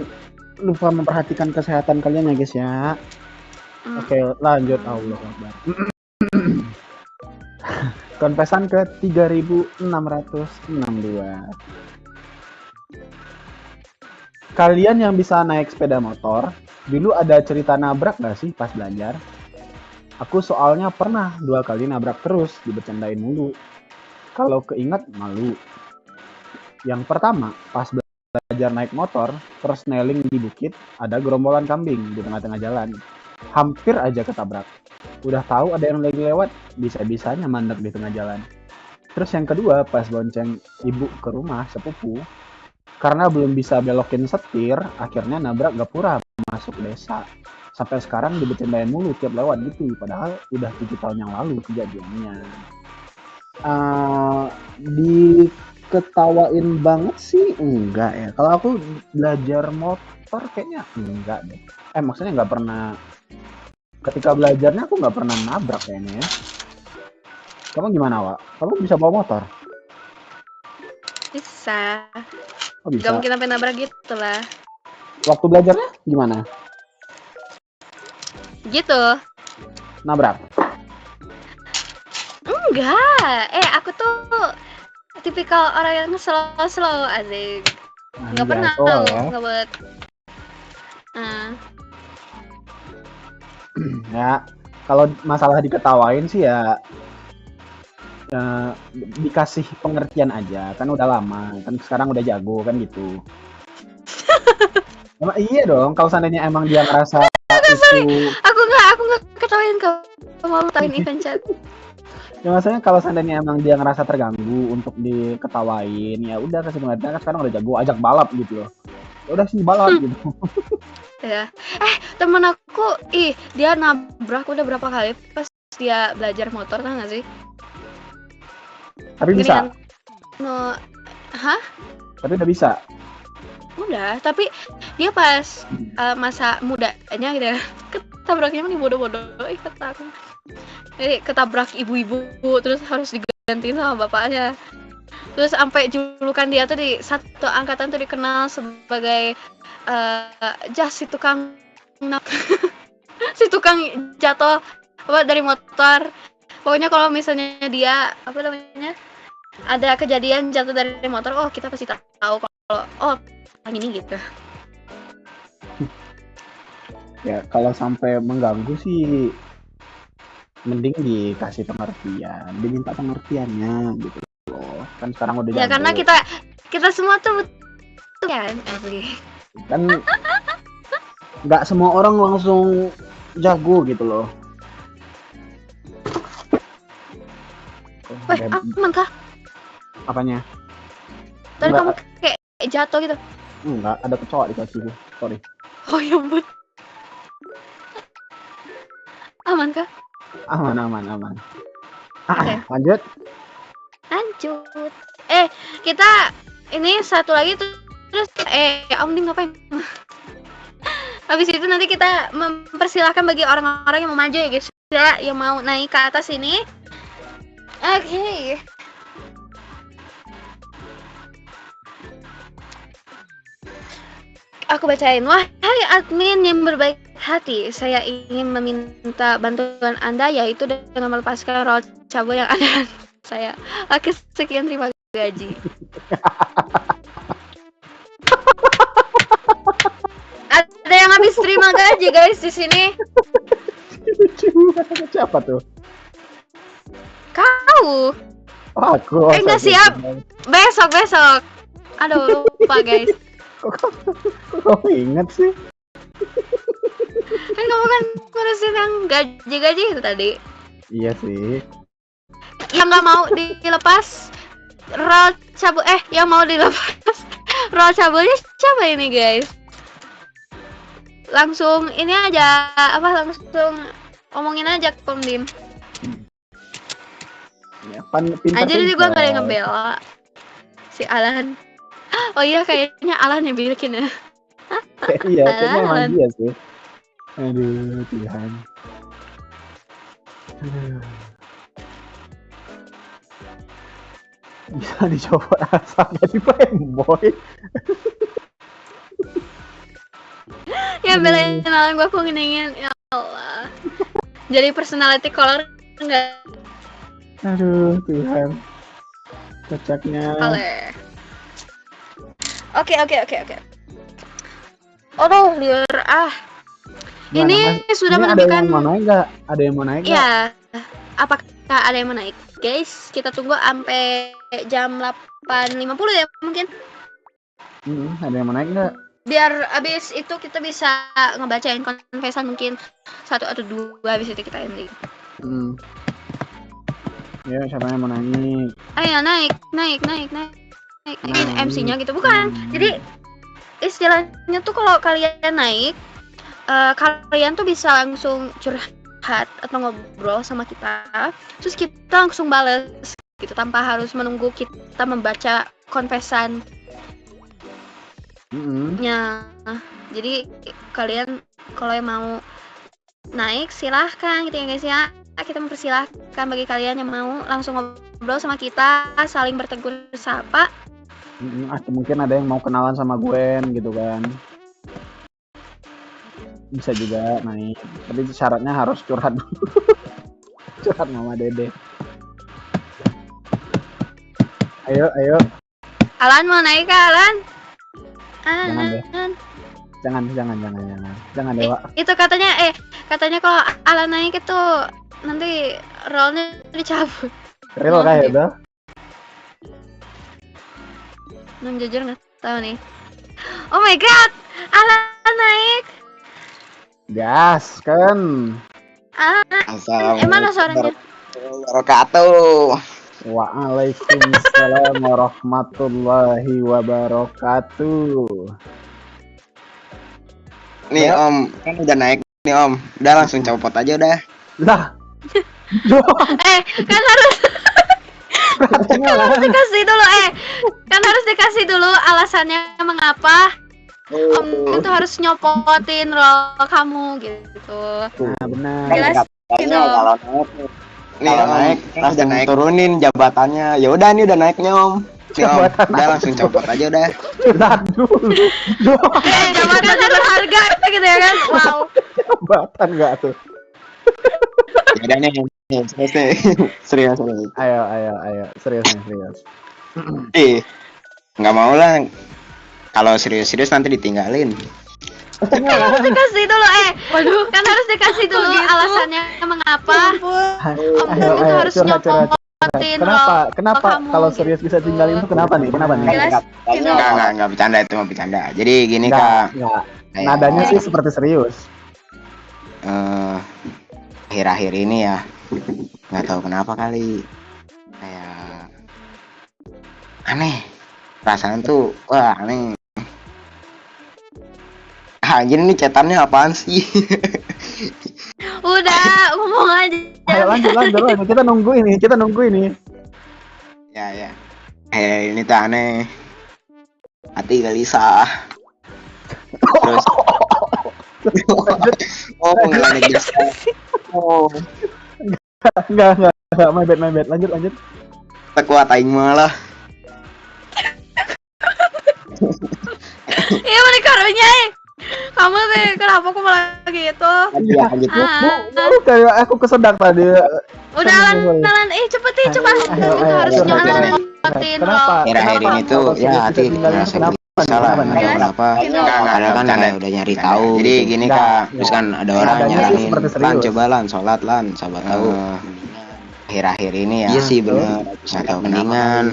lupa memperhatikan kesehatan kalian ya guys ya. Oke, lanjut. Allah Akbar. Konpesan ke 3662. Kalian yang bisa naik sepeda motor, dulu ada cerita nabrak gak sih pas belajar? Aku soalnya pernah 2 kali nabrak terus, dibercandain mulu. Kalau keinget malu. Yang pertama, pas belajar naik motor, persneling di bukit, ada gerombolan kambing di tengah-tengah jalan. Hampir aja ketabrak. Udah tahu ada yang lagi lewat, bisa-bisanya mandek di tengah jalan. Terus yang kedua, pas bonceng ibu ke rumah sepupu, karena belum bisa belokin setir, akhirnya nabrak gapura masuk desa. Sampai sekarang dibercandain mulu tiap lewat gitu, padahal udah 7 tahun yang lalu kejadiannya. Diketawain banget sih enggak ya. Kalau aku belajar motor kayaknya enggak deh. Maksudnya nggak pernah. Ketika belajarnya aku nggak pernah nabrak kayaknya ya. Kamu gimana Wak? Kamu bisa bawa motor? Bisa. Oh bisa. Gak mungkin sampai nabrak gitu lah. Waktu belajarnya gimana? Gitu. Nabrak? Enggak. Aku tuh tipikal orang yang slow asik. Nggak pernah ya. nggak buat. Ya, kalau masalah diketawain sih ya dikasih pengertian aja, kan udah lama, kan sekarang udah jago kan gitu. Emang iya dong, kalau seandainya emang dia ngerasa itu. Aku nggak ketawain kamu mau tawain event chat. Ya maksudnya kalau seandainya emang dia ngerasa terganggu untuk diketawain, ya udah kasih pengertian, kan sekarang udah jago, ajak balap gitu loh. Ya udah sini balap gitu. Ya. Temen aku, dia nabrak udah berapa kali pas dia belajar motor, tau gak sih? Tapi bisa? Hah? Tapi udah bisa? Udah, tapi dia pas masa mudanya gitu ya, ketabraknya nih bodoh-bodoh, kata aku. Jadi ketabrak ibu-ibu, terus harus digantiin sama bapaknya. Terus sampai julukan dia tuh di satu angkatan tuh dikenal sebagai si tukang si tukang jatuh dari motor. Pokoknya kalau misalnya dia ada kejadian jatuh dari motor, kita pasti tahu kalau yang ini gitu. Ya kalau sampai mengganggu sih mending dikasih pengertian, diminta pengertiannya gitu loh. Kan sekarang udah jago. Ya karena kita semua tuh betul kan asli. Kan nggak semua orang langsung jago gitu loh. Aman kah? Apanya? Tadi kamu kayak jatuh gitu. Enggak, ada kecoa di kakiku. Sorry. Oh ya ampun. Aman kah? Aman. Okay. Lanjut. Kita ini satu lagi terus Om Dim ngapain? Habis itu nanti kita mempersilahkan bagi orang-orang yang mau maju ya guys, ya, yang mau naik ke atas ini. Oke. Aku bacain. Wahai admin yang berbaik hati, saya ingin meminta bantuan Anda yaitu dengan melepaskan roll cabul yang ada saya. Oke, sekian, terima gaji. Ada yang habis terima gaji guys di sini. Lucu banget. Siapa tuh? Kau. Oh, aku. Nggak siap. Besok. Aduh, lupa guys. Kok inget sih? Kan kamu kan ngurusin yang gaji-gaji itu tadi. Iya sih. Yang nggak mau dilepas roll cabul, yang mau dilepas roll cabulnya siapa ini guys? Langsung ini aja, langsung omongin aja Kom Dim. Ya, pintar. Jadi gue nggak ada yang ngebela si Alan. Oh iya, kayaknya Alan yang bikin ya. Iya, kayaknya emang dia sih. Aduh, Tuhan. Bisa dicoba asal jadi fanboy. Ya belain Alan, gue pengeningin, ya Allah. Jadi personality color enggak? Aduh, Tuhan. Kocaknya. Boleh. Oke. Aduh, liar Ini sudah menunjukkan. Ada yang mau naik nggak? Ada yang mau naik nggak? Iya. Apakah ada yang mau naik? Guys, kita tunggu sampai jam 8.50 ya mungkin. Ada yang mau naik nggak? Biar abis itu kita bisa ngebacain confession mungkin 1 atau 2, abis itu kita ending. Ya, siapa yang mau naik? Ayo naik. Ini MC-nya gitu bukan. Jadi istilahnya tuh kalau kalian naik, kalian tuh bisa langsung curhat atau ngobrol sama kita, terus kita langsung bales gitu tanpa harus menunggu kita membaca confession. Jadi kalian kalau yang mau naik silahkan gitu ya guys ya. Kita mempersilahkan bagi kalian yang mau langsung ngobrol sama kita, saling bertegur sapa. Atau mungkin ada yang mau kenalan sama Gwen gitu kan. Bisa juga naik. Tapi syaratnya harus curhat dulu. Curhat Mama Dede. Ayo. Alan mau naik kah, Alan? Jangan deh. Jangan Dewa. Itu katanya kalau Alan naik itu nanti rollnya dicabut. Real kayak itu? Jujur nggak tahu nih. Oh my god, Alan naik. Gas kan. Mana suaranya? Wabarakatuh. Waalaikumsalam warahmatullahi wabarakatuh. Nih Om, kan udah naik nih Om. Udah langsung copot aja udah. Lah. Kan harus dikasih dulu kan harus dikasih dulu alasannya mengapa Om itu harus nyopotin roll kamu gitu. Nah, benar. Jelasin dulu. Kalau naik nih Om, naik langsung naik turunin jabatannya. Ya udah nih udah naiknya Om. Nih Om, udah langsung copot aja udah. Lihat dulu. Jabatan harus harga gitu ya kan. Wow. Jabatan enggak tuh? Ya udah nih, serius. Ayo, serius. Nggak mau lah. Kalau serius nanti ditinggalin. Kan harus dikasih dulu Waduh, kan harus dikasih dulu alasannya mengapa Om itu harus nyopotin roll. Kenapa kalau serius bisa tinggalin itu kenapa nih? Nggak bercanda, itu mau bercanda. Jadi gini Kak. Nadanya sih seperti serius. Akhir-akhir ini ya nggak tahu kenapa kali kayak aneh, perasaan tuh aneh. Anjir, ini cetannya apaan sih? Udah ngomong aja. Ayo lanjut. Kita nunggu ini. Ya. Ini tuh aneh. Hati gelisah. Terus Oh, ngeledek bisa. Oh, Enggak, my bad. Lanjut. sekuat aing malah. Iya mana karunya kamu teh kenapa aku malah gitu. Iya, gitu. Bu, kayak aku kesedak tadi. Udah lan cepet coba Ayo, kita harus curhat, nyala curhat. lewatin Kenapa? Akhir-akhir ini tuh Kalau ya sudah hati kita tinggalin ngerasa kenapa? salah, Kenapa? nggak tahu kenapa. Ada kan kayak udah nyari tahu. Jadi gitu. gini Nggak, kak, terus kan ada orang nadanya sih nyaranin, seperti lan serius." coba lan sholat lan, sahabat tahu. Akhir-akhir ini ya. Iya sih bener. Atau mendingan.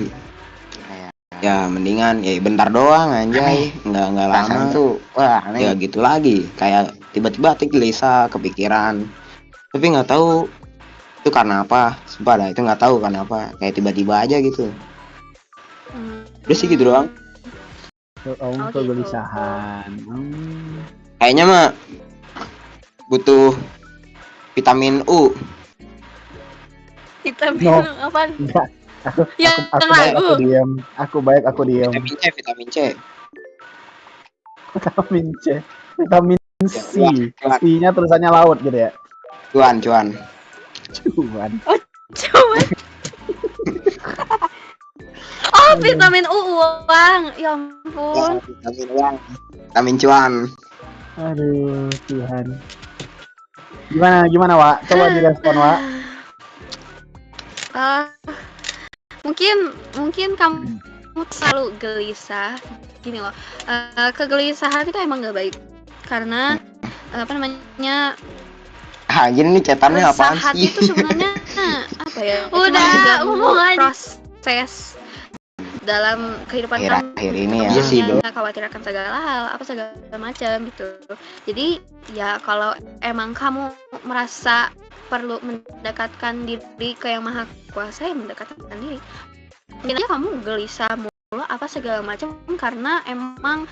Ya mendingan ya bentar doang anjay, nggak lama tuh. Wah, ya gitu lagi. Kayak tiba-tiba hati gelisah, kepikiran. Tapi nggak tahu itu karena apa. Sumpah dah itu nggak tahu karena apa. Kayak tiba-tiba aja gitu. Udah sih gitu doang. Om Oh, gitu. kegelisahan. Kayaknya mah butuh vitamin U. Kita No. bingung apaan? Enggak. Aku Ya, baik, lagu. aku diam. Aku baik, aku diam. Vitamin C. Vitamin C. Vitamin C. Cuan. C-nya tulisannya laut gitu ya. Cuan. Cuman. Cuman. Oh, vitamin U uang. Ya ampun. Vitamin uang. Vitamin cuan. Aduh, Tuhan. Gimana, Wak? Coba direspon, Wak. Mungkin kamu selalu gelisah. Gini loh. Kegelisahan itu emang gak baik karena apa namanya Anjir nih cetannya apaan hati sih? itu sebenarnya apa ya? Udah, cuma ngomong aja. proses dalam kehidupan kamu. Akhir-akhir ini ya. Iya sih, Bro. nggak khawatir akan segala hal, apa segala macam gitu. Jadi ya kalau emang kamu merasa perlu mendekatkan diri ke yang maha kuasa, ya mendekatkan diri. Mungkin aja kamu gelisah mulu apa segala macam karena emang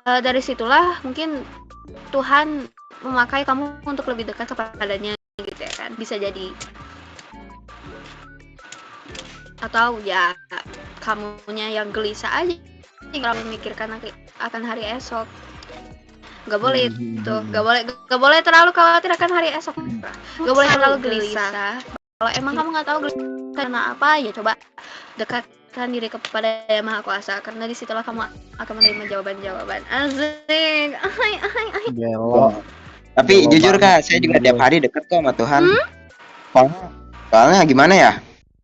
dari situlah mungkin Tuhan memakai kamu untuk lebih dekat kepadanya gitu ya kan, bisa jadi. Atau ya kamunya yang gelisah aja kalau memikirkan akan hari esok. Nggak boleh itu, nggak boleh terlalu khawatir akan hari esok. Nggak boleh terlalu gelisah. Kalau emang kamu nggak tahu gelisah karena apa, ya coba dekatkan diri kepada Yang Maha Kuasa, karena disitulah kamu akan menerima jawaban-jawaban. Asik. Gelo. Tapi Gelo jujur banget, kak, saya juga gelo. tiap hari deket kok sama Tuhan. Soalnya gimana ya?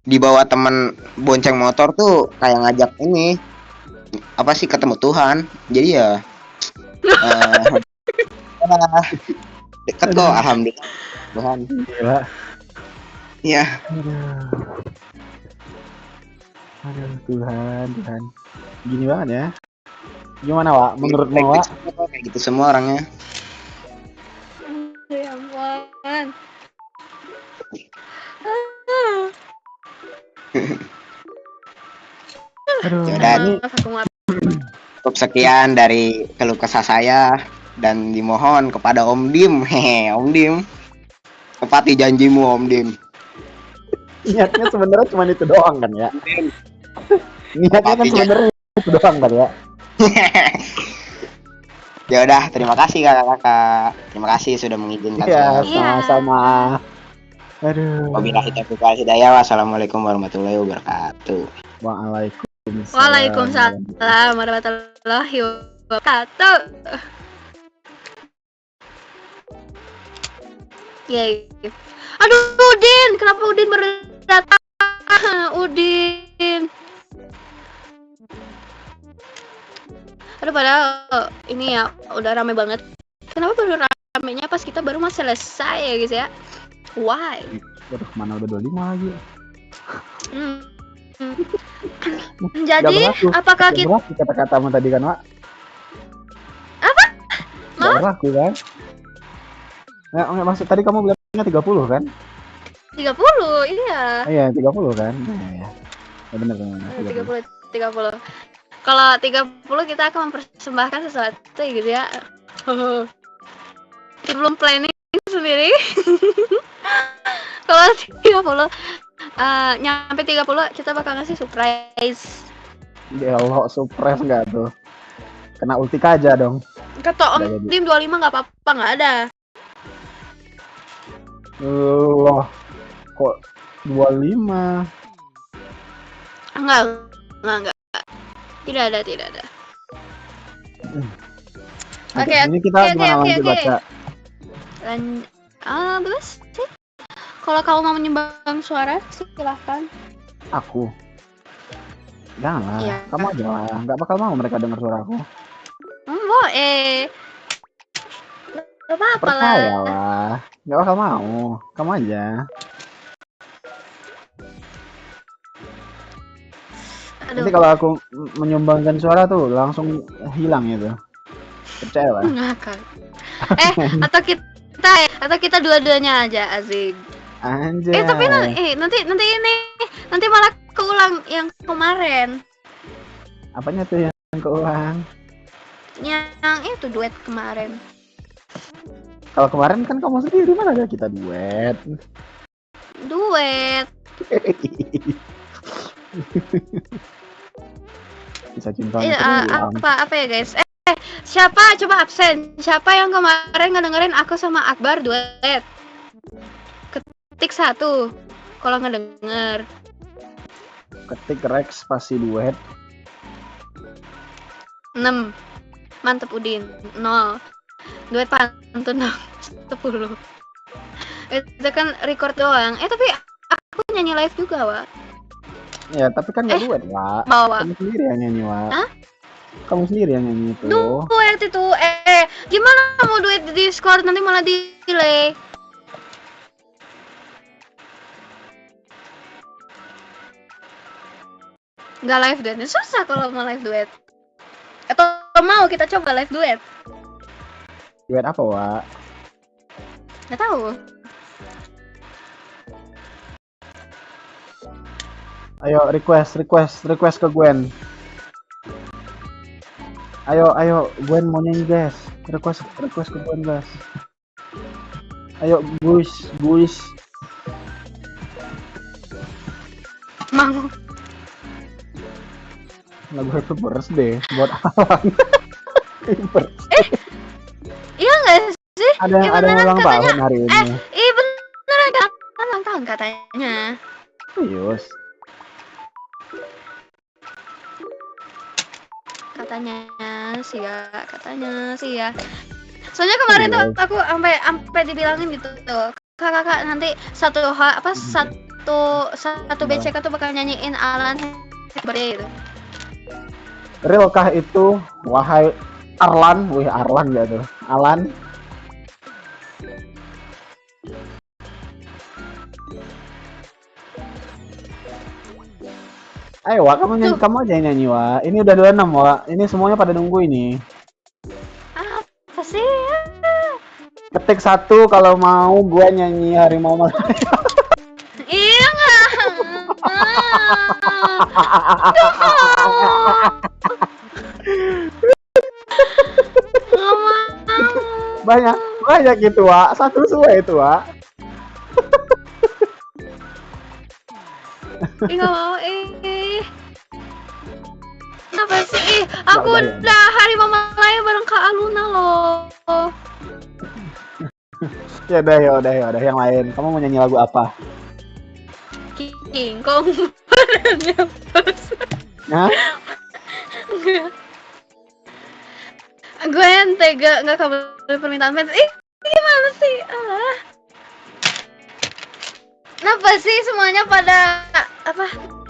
Dibawa temen bonceng motor tuh kayak ngajak ini apa sih ketemu Tuhan. Jadi ya deket kok, alhamdulillah Tuhan. Gila. Iya. Aduh, Tuhan. Gini banget ya. Gimana, Wak? Menurutmu, Wak? Kayak gitu semua orangnya. Ya ampun. Aduh. Yaudah, ini Aku mau cukup sekian dari keluh kesah saya dan dimohon kepada Om Dim, Om Dim, tepati janjimu Om Dim. Niatnya sebenarnya cuma itu doang kan ya? Niatnya kan Tapi sebenarnya itu doang kan ya? Ya udah, terima kasih kakak-kakak. Terima kasih sudah mengizinkan Iya, saya. sama-sama. Aduh. Wabillahi taufiq wal hidayah. Wassalamualaikum warahmatullahi wabarakatuh. Waalaikumsalam. Waalaikumsalam warahmatullahi wabarakatuh. Yay. Aduh, Udin, kenapa Udin baru datang? Udin. Aduh, padahal ini ya udah rame banget. Kenapa baru ramenya pas kita baru mau selesai ya guys ya? Why? Waduh, mana udah 25 lagi. Jadi, apakah Gak kita berlaku kata-katamu tadi kan, Wak? Apa? Gak berlaku kan? Nggak, maksud tadi kamu bilangnya 30 kan? 30? Iya. Iya, 30 kan? Ya bener. 30. Kalau 30 kita akan mempersembahkan sesuatu gitu ya. Belum planning sendiri. Kalau 30 nyampe 30 kita bakal ngasih surprise. Ya Allah, surprise nggak tuh? Kena ulti aja dong. Kata Om Udah jadi. Dim 25 nggak apa-apa, nggak ada. Loh, kok 25? Enggak. Tidak ada. Oke. Ini kita gimana lanjut baca? Bebas sih. Kalau kamu mau menyumbang suara, silahkan. Aku. Janganlah, Iya. kamu aja lah. Nggak bakal mau mereka dengar suara aku. Gak apa-apa Percaya lah. lah. Nggak bakal mau. Kamu aja. Aduh. Nanti kalau aku menyumbangkan suara tuh langsung hilang itu. Percaya lah. Ngakak. Atau kita dua-duanya aja, asik. Anjay. Tapi nanti malah keulang yang kemarin. Apanya tuh yang keulang? Yang itu duet kemarin. Kalau kemarin kan kamu sendiri, mana ada kita duet. Bisa cinta apa ya guys? Siapa coba absen? Siapa yang kemarin ngedengerin aku sama Akbar duet? Ketik 1 kalau ngedenger. Ketik Rex spasi duet. 6. Mantep Udin. 0. Duet pantun 10. Itu kan record doang. Tapi aku nyanyi live juga, Wak. Ya, tapi kan nggak duet, Wak. Bawa. Kamu sendiri yang nyanyi, Wak. Hah? Kamu sendiri yang nyanyi itu. Duet itu. Gimana mau duet di Discord nanti malah delay. Nggak live duet. Susah kalau mau live duet. Atau mau kita coba live duet? Duet apa, Wak? Nggak tahu. Ayo request ke Gwen. Ayo Gwen mau nyanyi, guys. Request ke Gwen, guys. Ayo guys. Mau. Lagu Happy Birthday buat Alan. Iya nggak sih? Ada yang ulang tahun hari ini. Bener ada ulang tahun katanya. Serius. Katanya sih ya. Soalnya kemarin tuh aku sampai dibilangin gitu tuh. Kakak nanti satu BCK tuh bakal nyanyiin Alan Birthday gitu. Realkah itu, wahai Arlan? Wih, Arlan gak tuh? Alan? Ayo, Wak, kamu aja yang nyanyi, Wak. Ini udah 26, Wak. Ini semuanya pada nunggu ini. Apa sih? Ketik 1 kalau mau gua nyanyi Harimau Malaya. Iya nggak? Banyak gitu, Wak. Satu suwe itu, Wak. Nggak mau. Apa sih? Aku udah Harimau Malaya bareng Kak Aluna loh. Ya udah yang lain. Kamu mau nyanyi lagu apa? King Kong. Hah? Gue yang tega nggak kabul permintaan fans. Gimana sih? Kenapa sih semuanya pada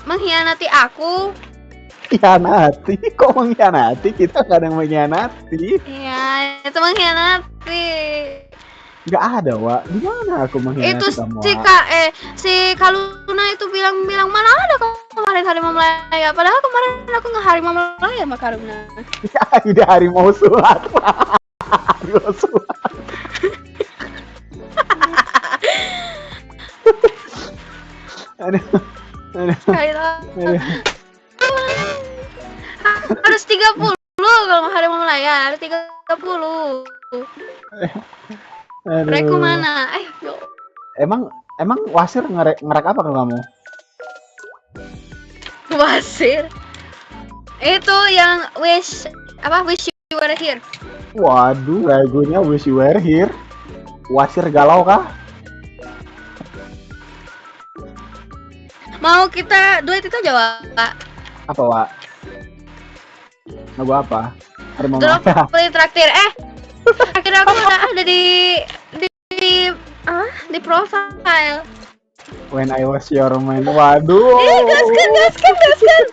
mengkhianati aku? Mengkhianati? Kok mengkhianati? Kita nggak ada yang mengkhianati. Iya, itu mengkhianati. Nggak ada, Wak. Gimana aku mengkhianati Itu kamu, si Kaluna itu bilang mana ada kemarin Harimau Malaya. Padahal kemarin aku nge-Harimau Malaya sama Kaluna. Ya, ide Harimau Sulat. Harimau Sulat. Aduh. Harus 30 kalau Harimau Malaya, harus 30. Reku mana? Emang Wasir ngerek apa ke kamu? Wasir? Itu yang wish you were here. Waduh, lagunya Wish You Were Here. Wasir galau kah? Mau kita duet itu aja, Wak. Apa, Wak? Lagu apa? Harimau Drop Maya. play traktir. Traktir aku ada di profile. When I Was Your Man. Waduh. Gaskan.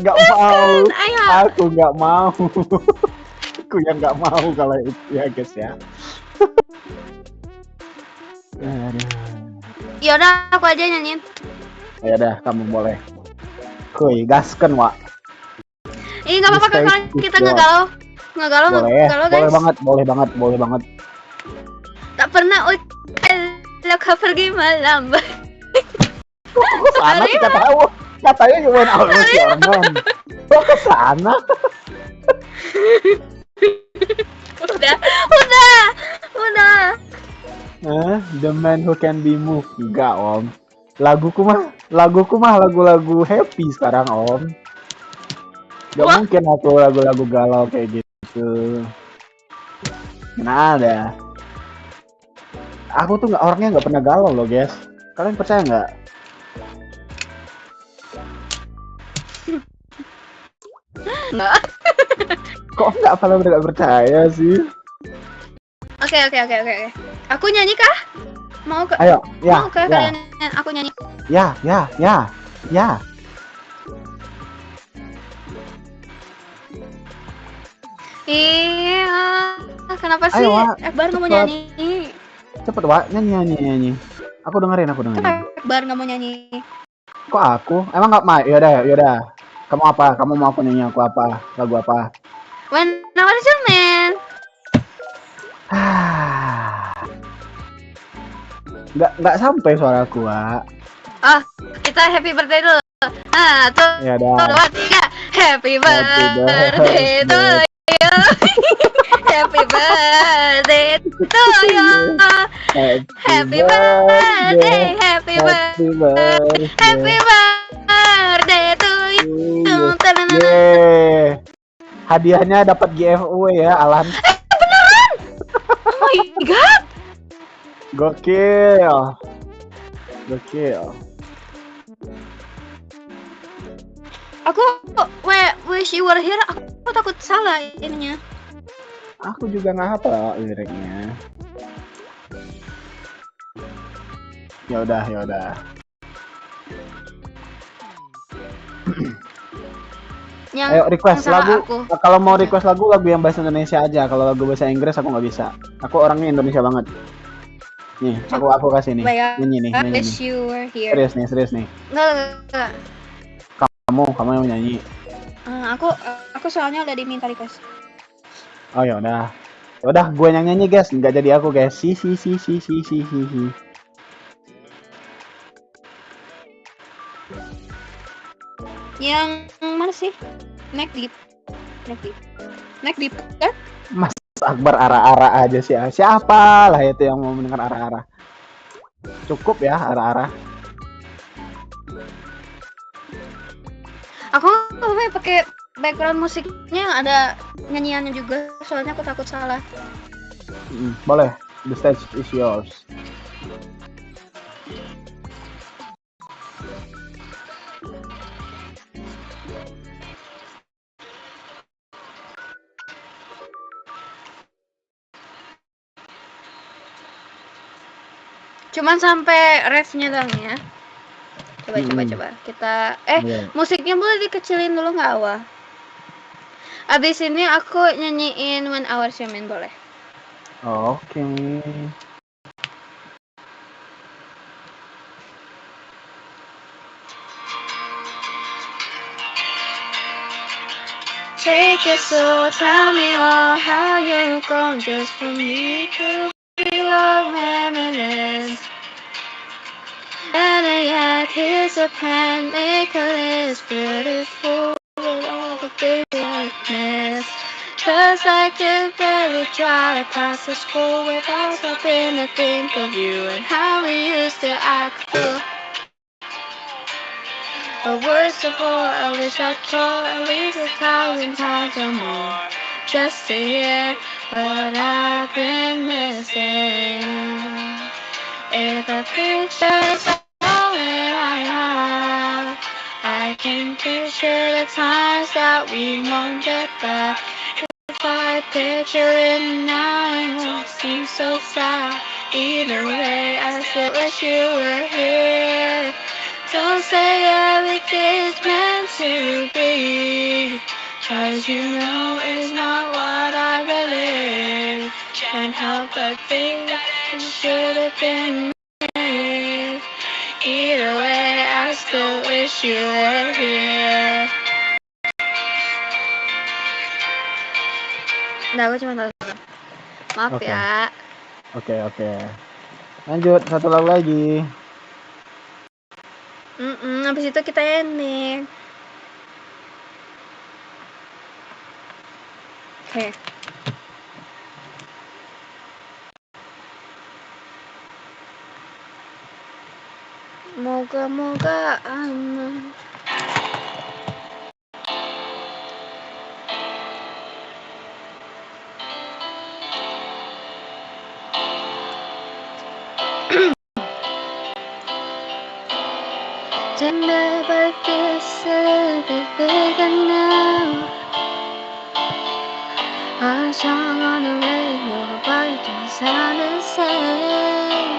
Nggak mau. Ayo. Aku nggak mau. Aku yang nggak mau kalau itu ya guys ya. Aduh. Yaudah, aku aja nyanyiin. Ya udah, kamu boleh. Kuy, gaskan, Wak. Ih, nggak apa-apa kalau kita ngegalau, Boleh, guys. boleh banget. Tak pernah kau pergi malam. Sana kita tahu. Katanya When I Was Your Man. Kok ke sana? Udah. The Man Who Can Be Moved. Enggak, Om. Laguku mah lagu-lagu happy sekarang, Om. Gak Wah. mungkin aku lagu-lagu galau kayak gitu. Mana ada. Aku tuh orangnya nggak pernah galau loh, guys. Kalian percaya nggak? Nggak. Kok nggak percaya sih? Oke. Aku nyanyi kah? Mau ke? Ayo, ya, Mau ke kalian? Aku nyanyi. ya. Iya. Kenapa sih? Ayo, Wak. Akbar nggak mau Cepet. nyanyi. Cepet, Wak, nyanyi. Aku dengerin. Akbar nggak mau nyanyi. Kok aku? Emang nggak mau? Yaudah. Kamu apa? Kamu mau aku nyanyi aku apa? Lagu apa? When I Was Your Man. Nggak sampai suaraku, Wak. Kita happy birthday dulu. Tuh. Ya udah. 1, 2, 3. Happy birthday to you. Happy birthday to you. Happy birthday. Happy birthday to you. Yeay. Hadiahnya dapat giveaway ya, Alan. Beneran? Oh my god. Gokil. Aku wish you were here. Aku takut salah ininya. Aku juga nggak hafal liriknya. Ya udah. Ayo request yang salah lagu. aku. Kalau mau request lagu yang bahasa Indonesia aja. Kalau lagu bahasa Inggris aku nggak bisa. Aku orangnya Indonesia banget. Nih, aku kasih nih. Nyanyi nih. Wish you were here. Serius nih. Enggak. Kamu yang nyanyi. Aku soalnya udah diminta request. Oh ya udah. Gue yang nyanyi, guys. Nggak jadi aku, guys. Si. Yang mana sih? Neck deep. Kan? Mas Akbar ara-ara aja sih. Siapa lah itu yang mau mendengar ara-ara? Cukup ya ara-ara. Aku nggak mau pakai background musiknya yang ada nyanyiannya juga. Soalnya aku takut salah. Boleh. The stage is yours. Cuman sampai refnya doang ya. Coba. Kita musiknya boleh dikecilin dulu nggak, Awa? Abis ini aku nyanyiin When I Was Your Man, boleh? Oke. Take it slow, tell me all how you gone just for me to feel our reminiscence. Better yet, here's a pen, make a list, beautiful with all the bitterness. Just like you barely try to pass the school without stopping to think of you and how we used to act cool. But worst of all, I wish I'd call at least 1,000 times or more just to hear what I've been missing. If a picture is all that I have, I can picture the times that we won't get back. If I picture it now, it won't seem so sad. Either way, I still wish you were here. Don't say everything's meant to be, 'cause you know it's not what I believe. Can't help but think that it should have been me. Either way, I still wish you were here. Nah, aku cuma tahu. Maaf Oke. ya. Oke. Lanjut, satu lagu lagi. Habis itu kita ending. Oke. Moga-moga aman. Tell me about this a bit bigger now. A song on the radio, but it don't sound the same.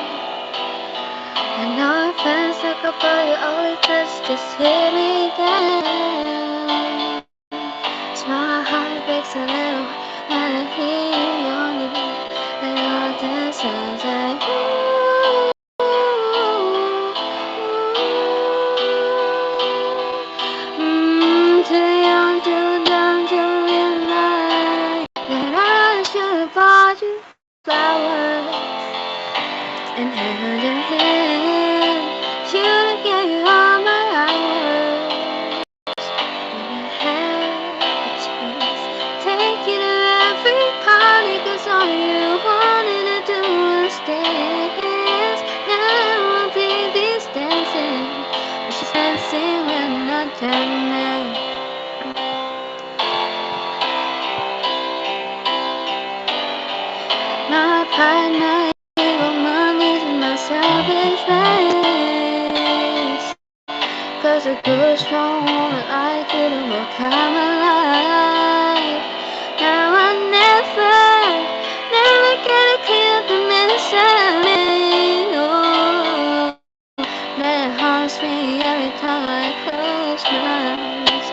And now it feels like a body, all it does just hit me down. So my heart breaks a little when I hear your name. And all that sounds like too young, too dumb to realize that I should have bought you flowers and held your hand. Should have gave you all my hours when I had a chance. Take you to every party, 'cause all you wanted to do was dance. Now my baby's dancing, but she's dancing with another man. My pride, my ego, my needs, and my selfish ways. 'Cause a good, strong woman like you to look out my life. Now I never get a clear the missing. Oh, that haunts me every time I close my eyes.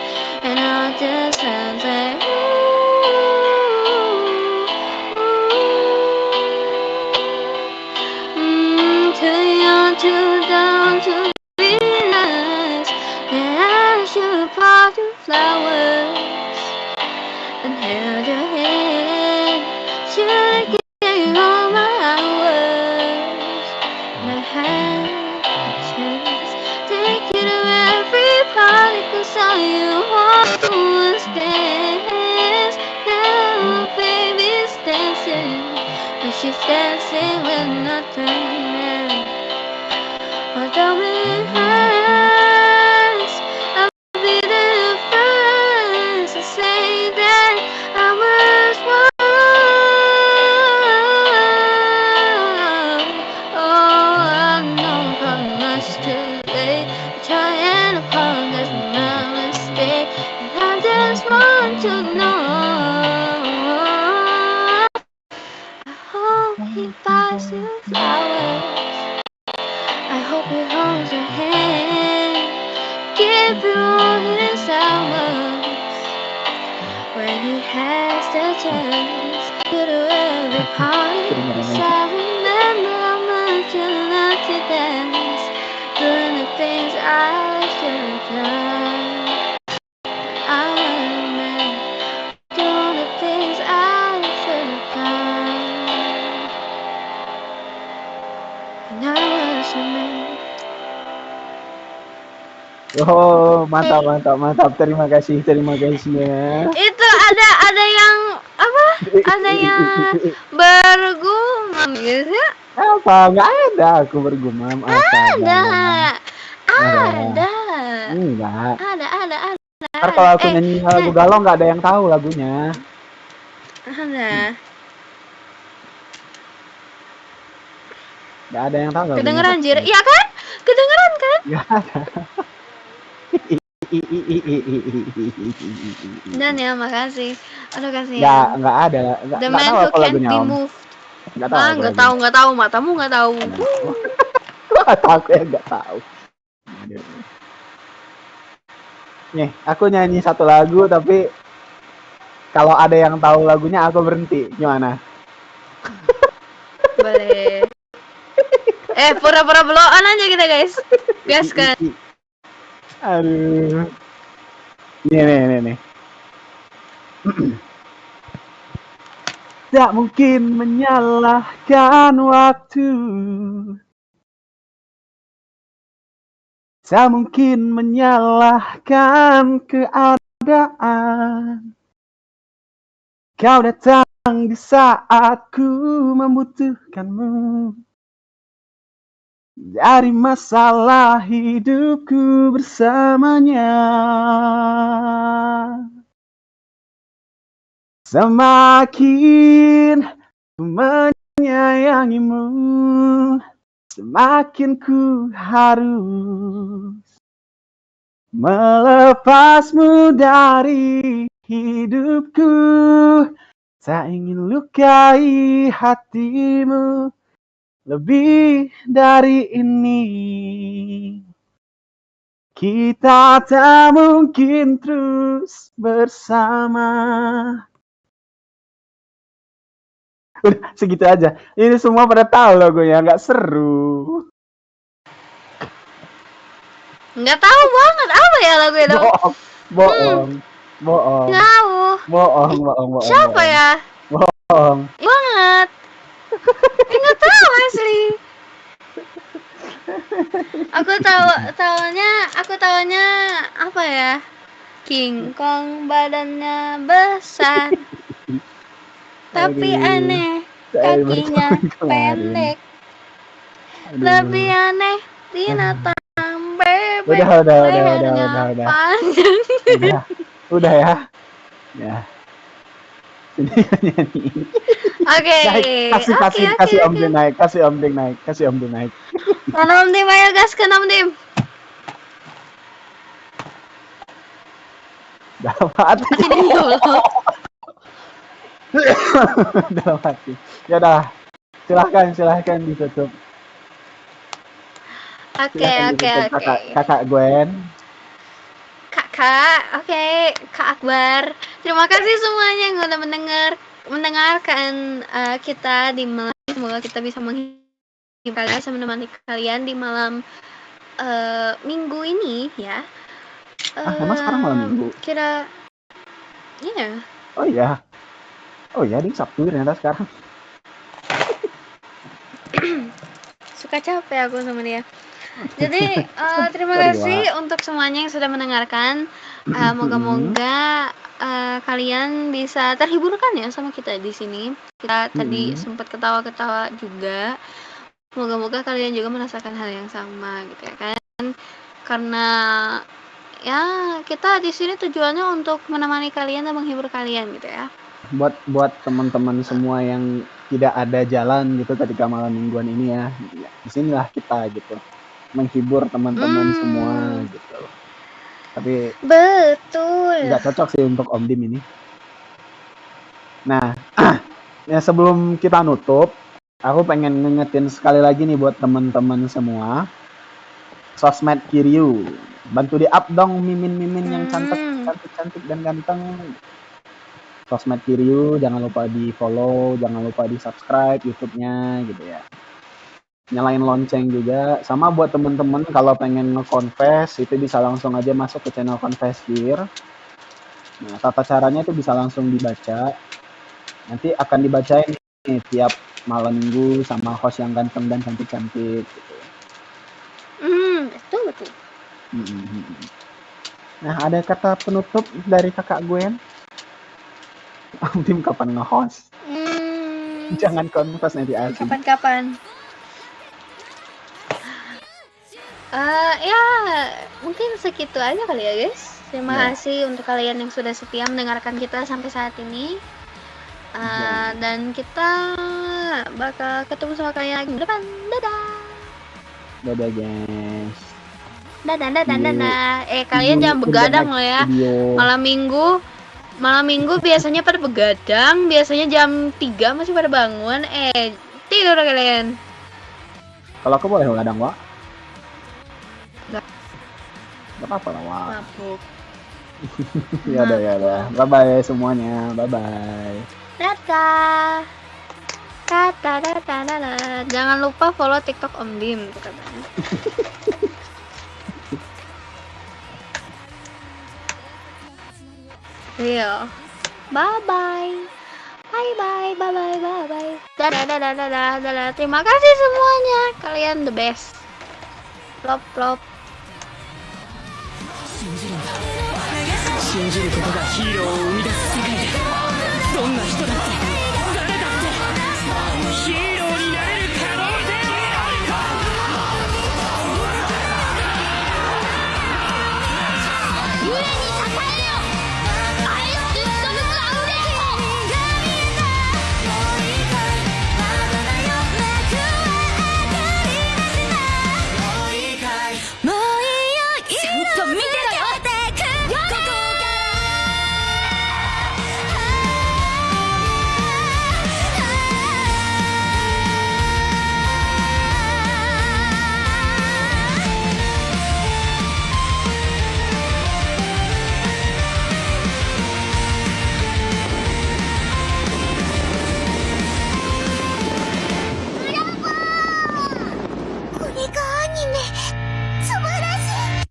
And all just sounds like too young, too dumb to realize that I should have bought you flowers and held your hand. Should have given you all my hours and I had a chance. Take you to every party, 'cause all you want was dance. Now my baby's dancing, but she's dancing with another man. Oh, don't be fast. I'll be the first to say that I was wrong. Oh, I know I'm much too late. Trying to apologize for my mistake, and I just want to know. I hope he buys you flowers. I hope he holds your hand, give you all his hours when he has the chance. Go to every party, 'cause I remember how much you love to dance, doing the things I should have done. I remember doing the things I should have done. And I was a man. Oh, mantap. Terima kasih ya. Itu ada yang apa? Ada yang bergumam gitu ya? Apa? Nggak ada aku bergumam apa? Ada. Enggak. Ada. Ntar kalau aku nyanyi lagu galau nggak ada yang tahu lagunya. Ada. Nggak ada yang tahu lagunya Kedengeran apa. Jir. Iya kan? Kedengeran kan? Nggak ada. Dan ya, makasih. Aduh kasihan. Nggak ada. The Nggak man tahu who apa can't lagunya be Om. moved. Nggak tahu apa lagunya. Nggak tahu, matamu nggak tahu. Nggak tahu, aku yang nggak tahu. Nih, aku nyanyi satu lagu tapi kalau ada yang tahu lagunya aku berhenti. Gimana? Boleh. Pura-pura blow-on aja kita, guys. Gaskan. Aduh. Nih. Tak mungkin menyalahkan waktu. Tak mungkin menyalahkan keadaan. Kau datang di saat ku membutuhkanmu. Dari masalah hidupku bersamanya. Semakin ku menyayangimu, semakin ku harus melepasmu dari hidupku. Tak ingin lukai hatimu lebih dari ini. Kita tak mungkin terus bersama. Udah segitu aja. Ini semua pada tahu lagunya, nggak seru. Nggak tahu banget apa ya lagu itu. Bohong. Bohong. Siapa ya? Bohong. Banget. Nggak tahu asli. Aku tahunya apa ya? King Kong badannya besar. Tapi aneh, kakinya pendek. Lebih aneh, binatang bebek. Udah. Panjang. Udah ya. Ya. Ini nyanyi. Oke. Kasih Om Dim naik. Mana Om Dim, ayo gas ke Om Dim. Dalam hati. Dalam hati. Ya udah. Silahkan ditutup. Oke. Kakak Gwen. Kak Akbar. Terima kasih semuanya yang udah mendengarkan kita di malam. Semoga kita bisa menghibur kalian, bisa menemani kalian di malam minggu ini ya. Emang sekarang malam minggu? Iya. Oh iya, di Sabtu ternyata sekarang. Suka capek aku sama dia. Jadi terima kasih untuk semuanya yang sudah mendengarkan. Moga-moga kalian bisa terhiburkan ya sama kita di sini. Kita tadi sempat ketawa-ketawa juga. Moga-moga kalian juga merasakan hal yang sama gitu ya kan. Karena ya kita di sini tujuannya untuk menemani kalian dan menghibur kalian gitu ya. Buat teman-teman semua yang tidak ada jalan gitu ketika malam mingguan ini ya, disinilah kita gitu menghibur teman-teman semua gitu. Tapi betul nggak cocok sih untuk Om Dim ini. Nah, ya sebelum kita nutup, aku pengen ngingetin sekali lagi nih buat teman-teman semua, sosmed Kiryu, bantu di up dong mimin yang cantik dan ganteng. Sosmed Kiryu, jangan lupa di follow, jangan lupa di subscribe YouTube-nya gitu ya. Nyalain lonceng juga. Sama buat temen-temen kalau pengen nge-confess itu bisa langsung aja masuk ke channel Confess Here. Nah, tata caranya itu bisa langsung dibaca. Nanti akan dibacain nih tiap malam minggu sama host yang ganteng dan cantik-cantik gitu. Betul. Nah, ada kata penutup dari kakak Gwen? Om Dim kapan nge-host? Jangan confess nanti asli. Kapan-kapan. Ya mungkin segitu aja kali ya guys. Terima kasih untuk kalian yang sudah setia mendengarkan kita sampai saat ini. Dan kita bakal ketemu sama kalian lagi depan. Dadah. Dadah guys. Dadah. Kalian jangan begadang loh ya. Malam minggu biasanya pada begadang, biasanya jam 3 masih pada bangun. Tidur kalian. Kalau aku boleh begadang, Wak? Nggak. Gak apa-apa lah, Wak. Mabuk. Ya udah. Bye-bye semuanya. Bye-bye. Dadah. Jangan lupa follow TikTok Om Dim tuh katanya. Iya. Bye. Dadah. Terima kasih semuanya. Kalian the best. Plop. 信じることがヒーローを生み出す世界でどんな人だって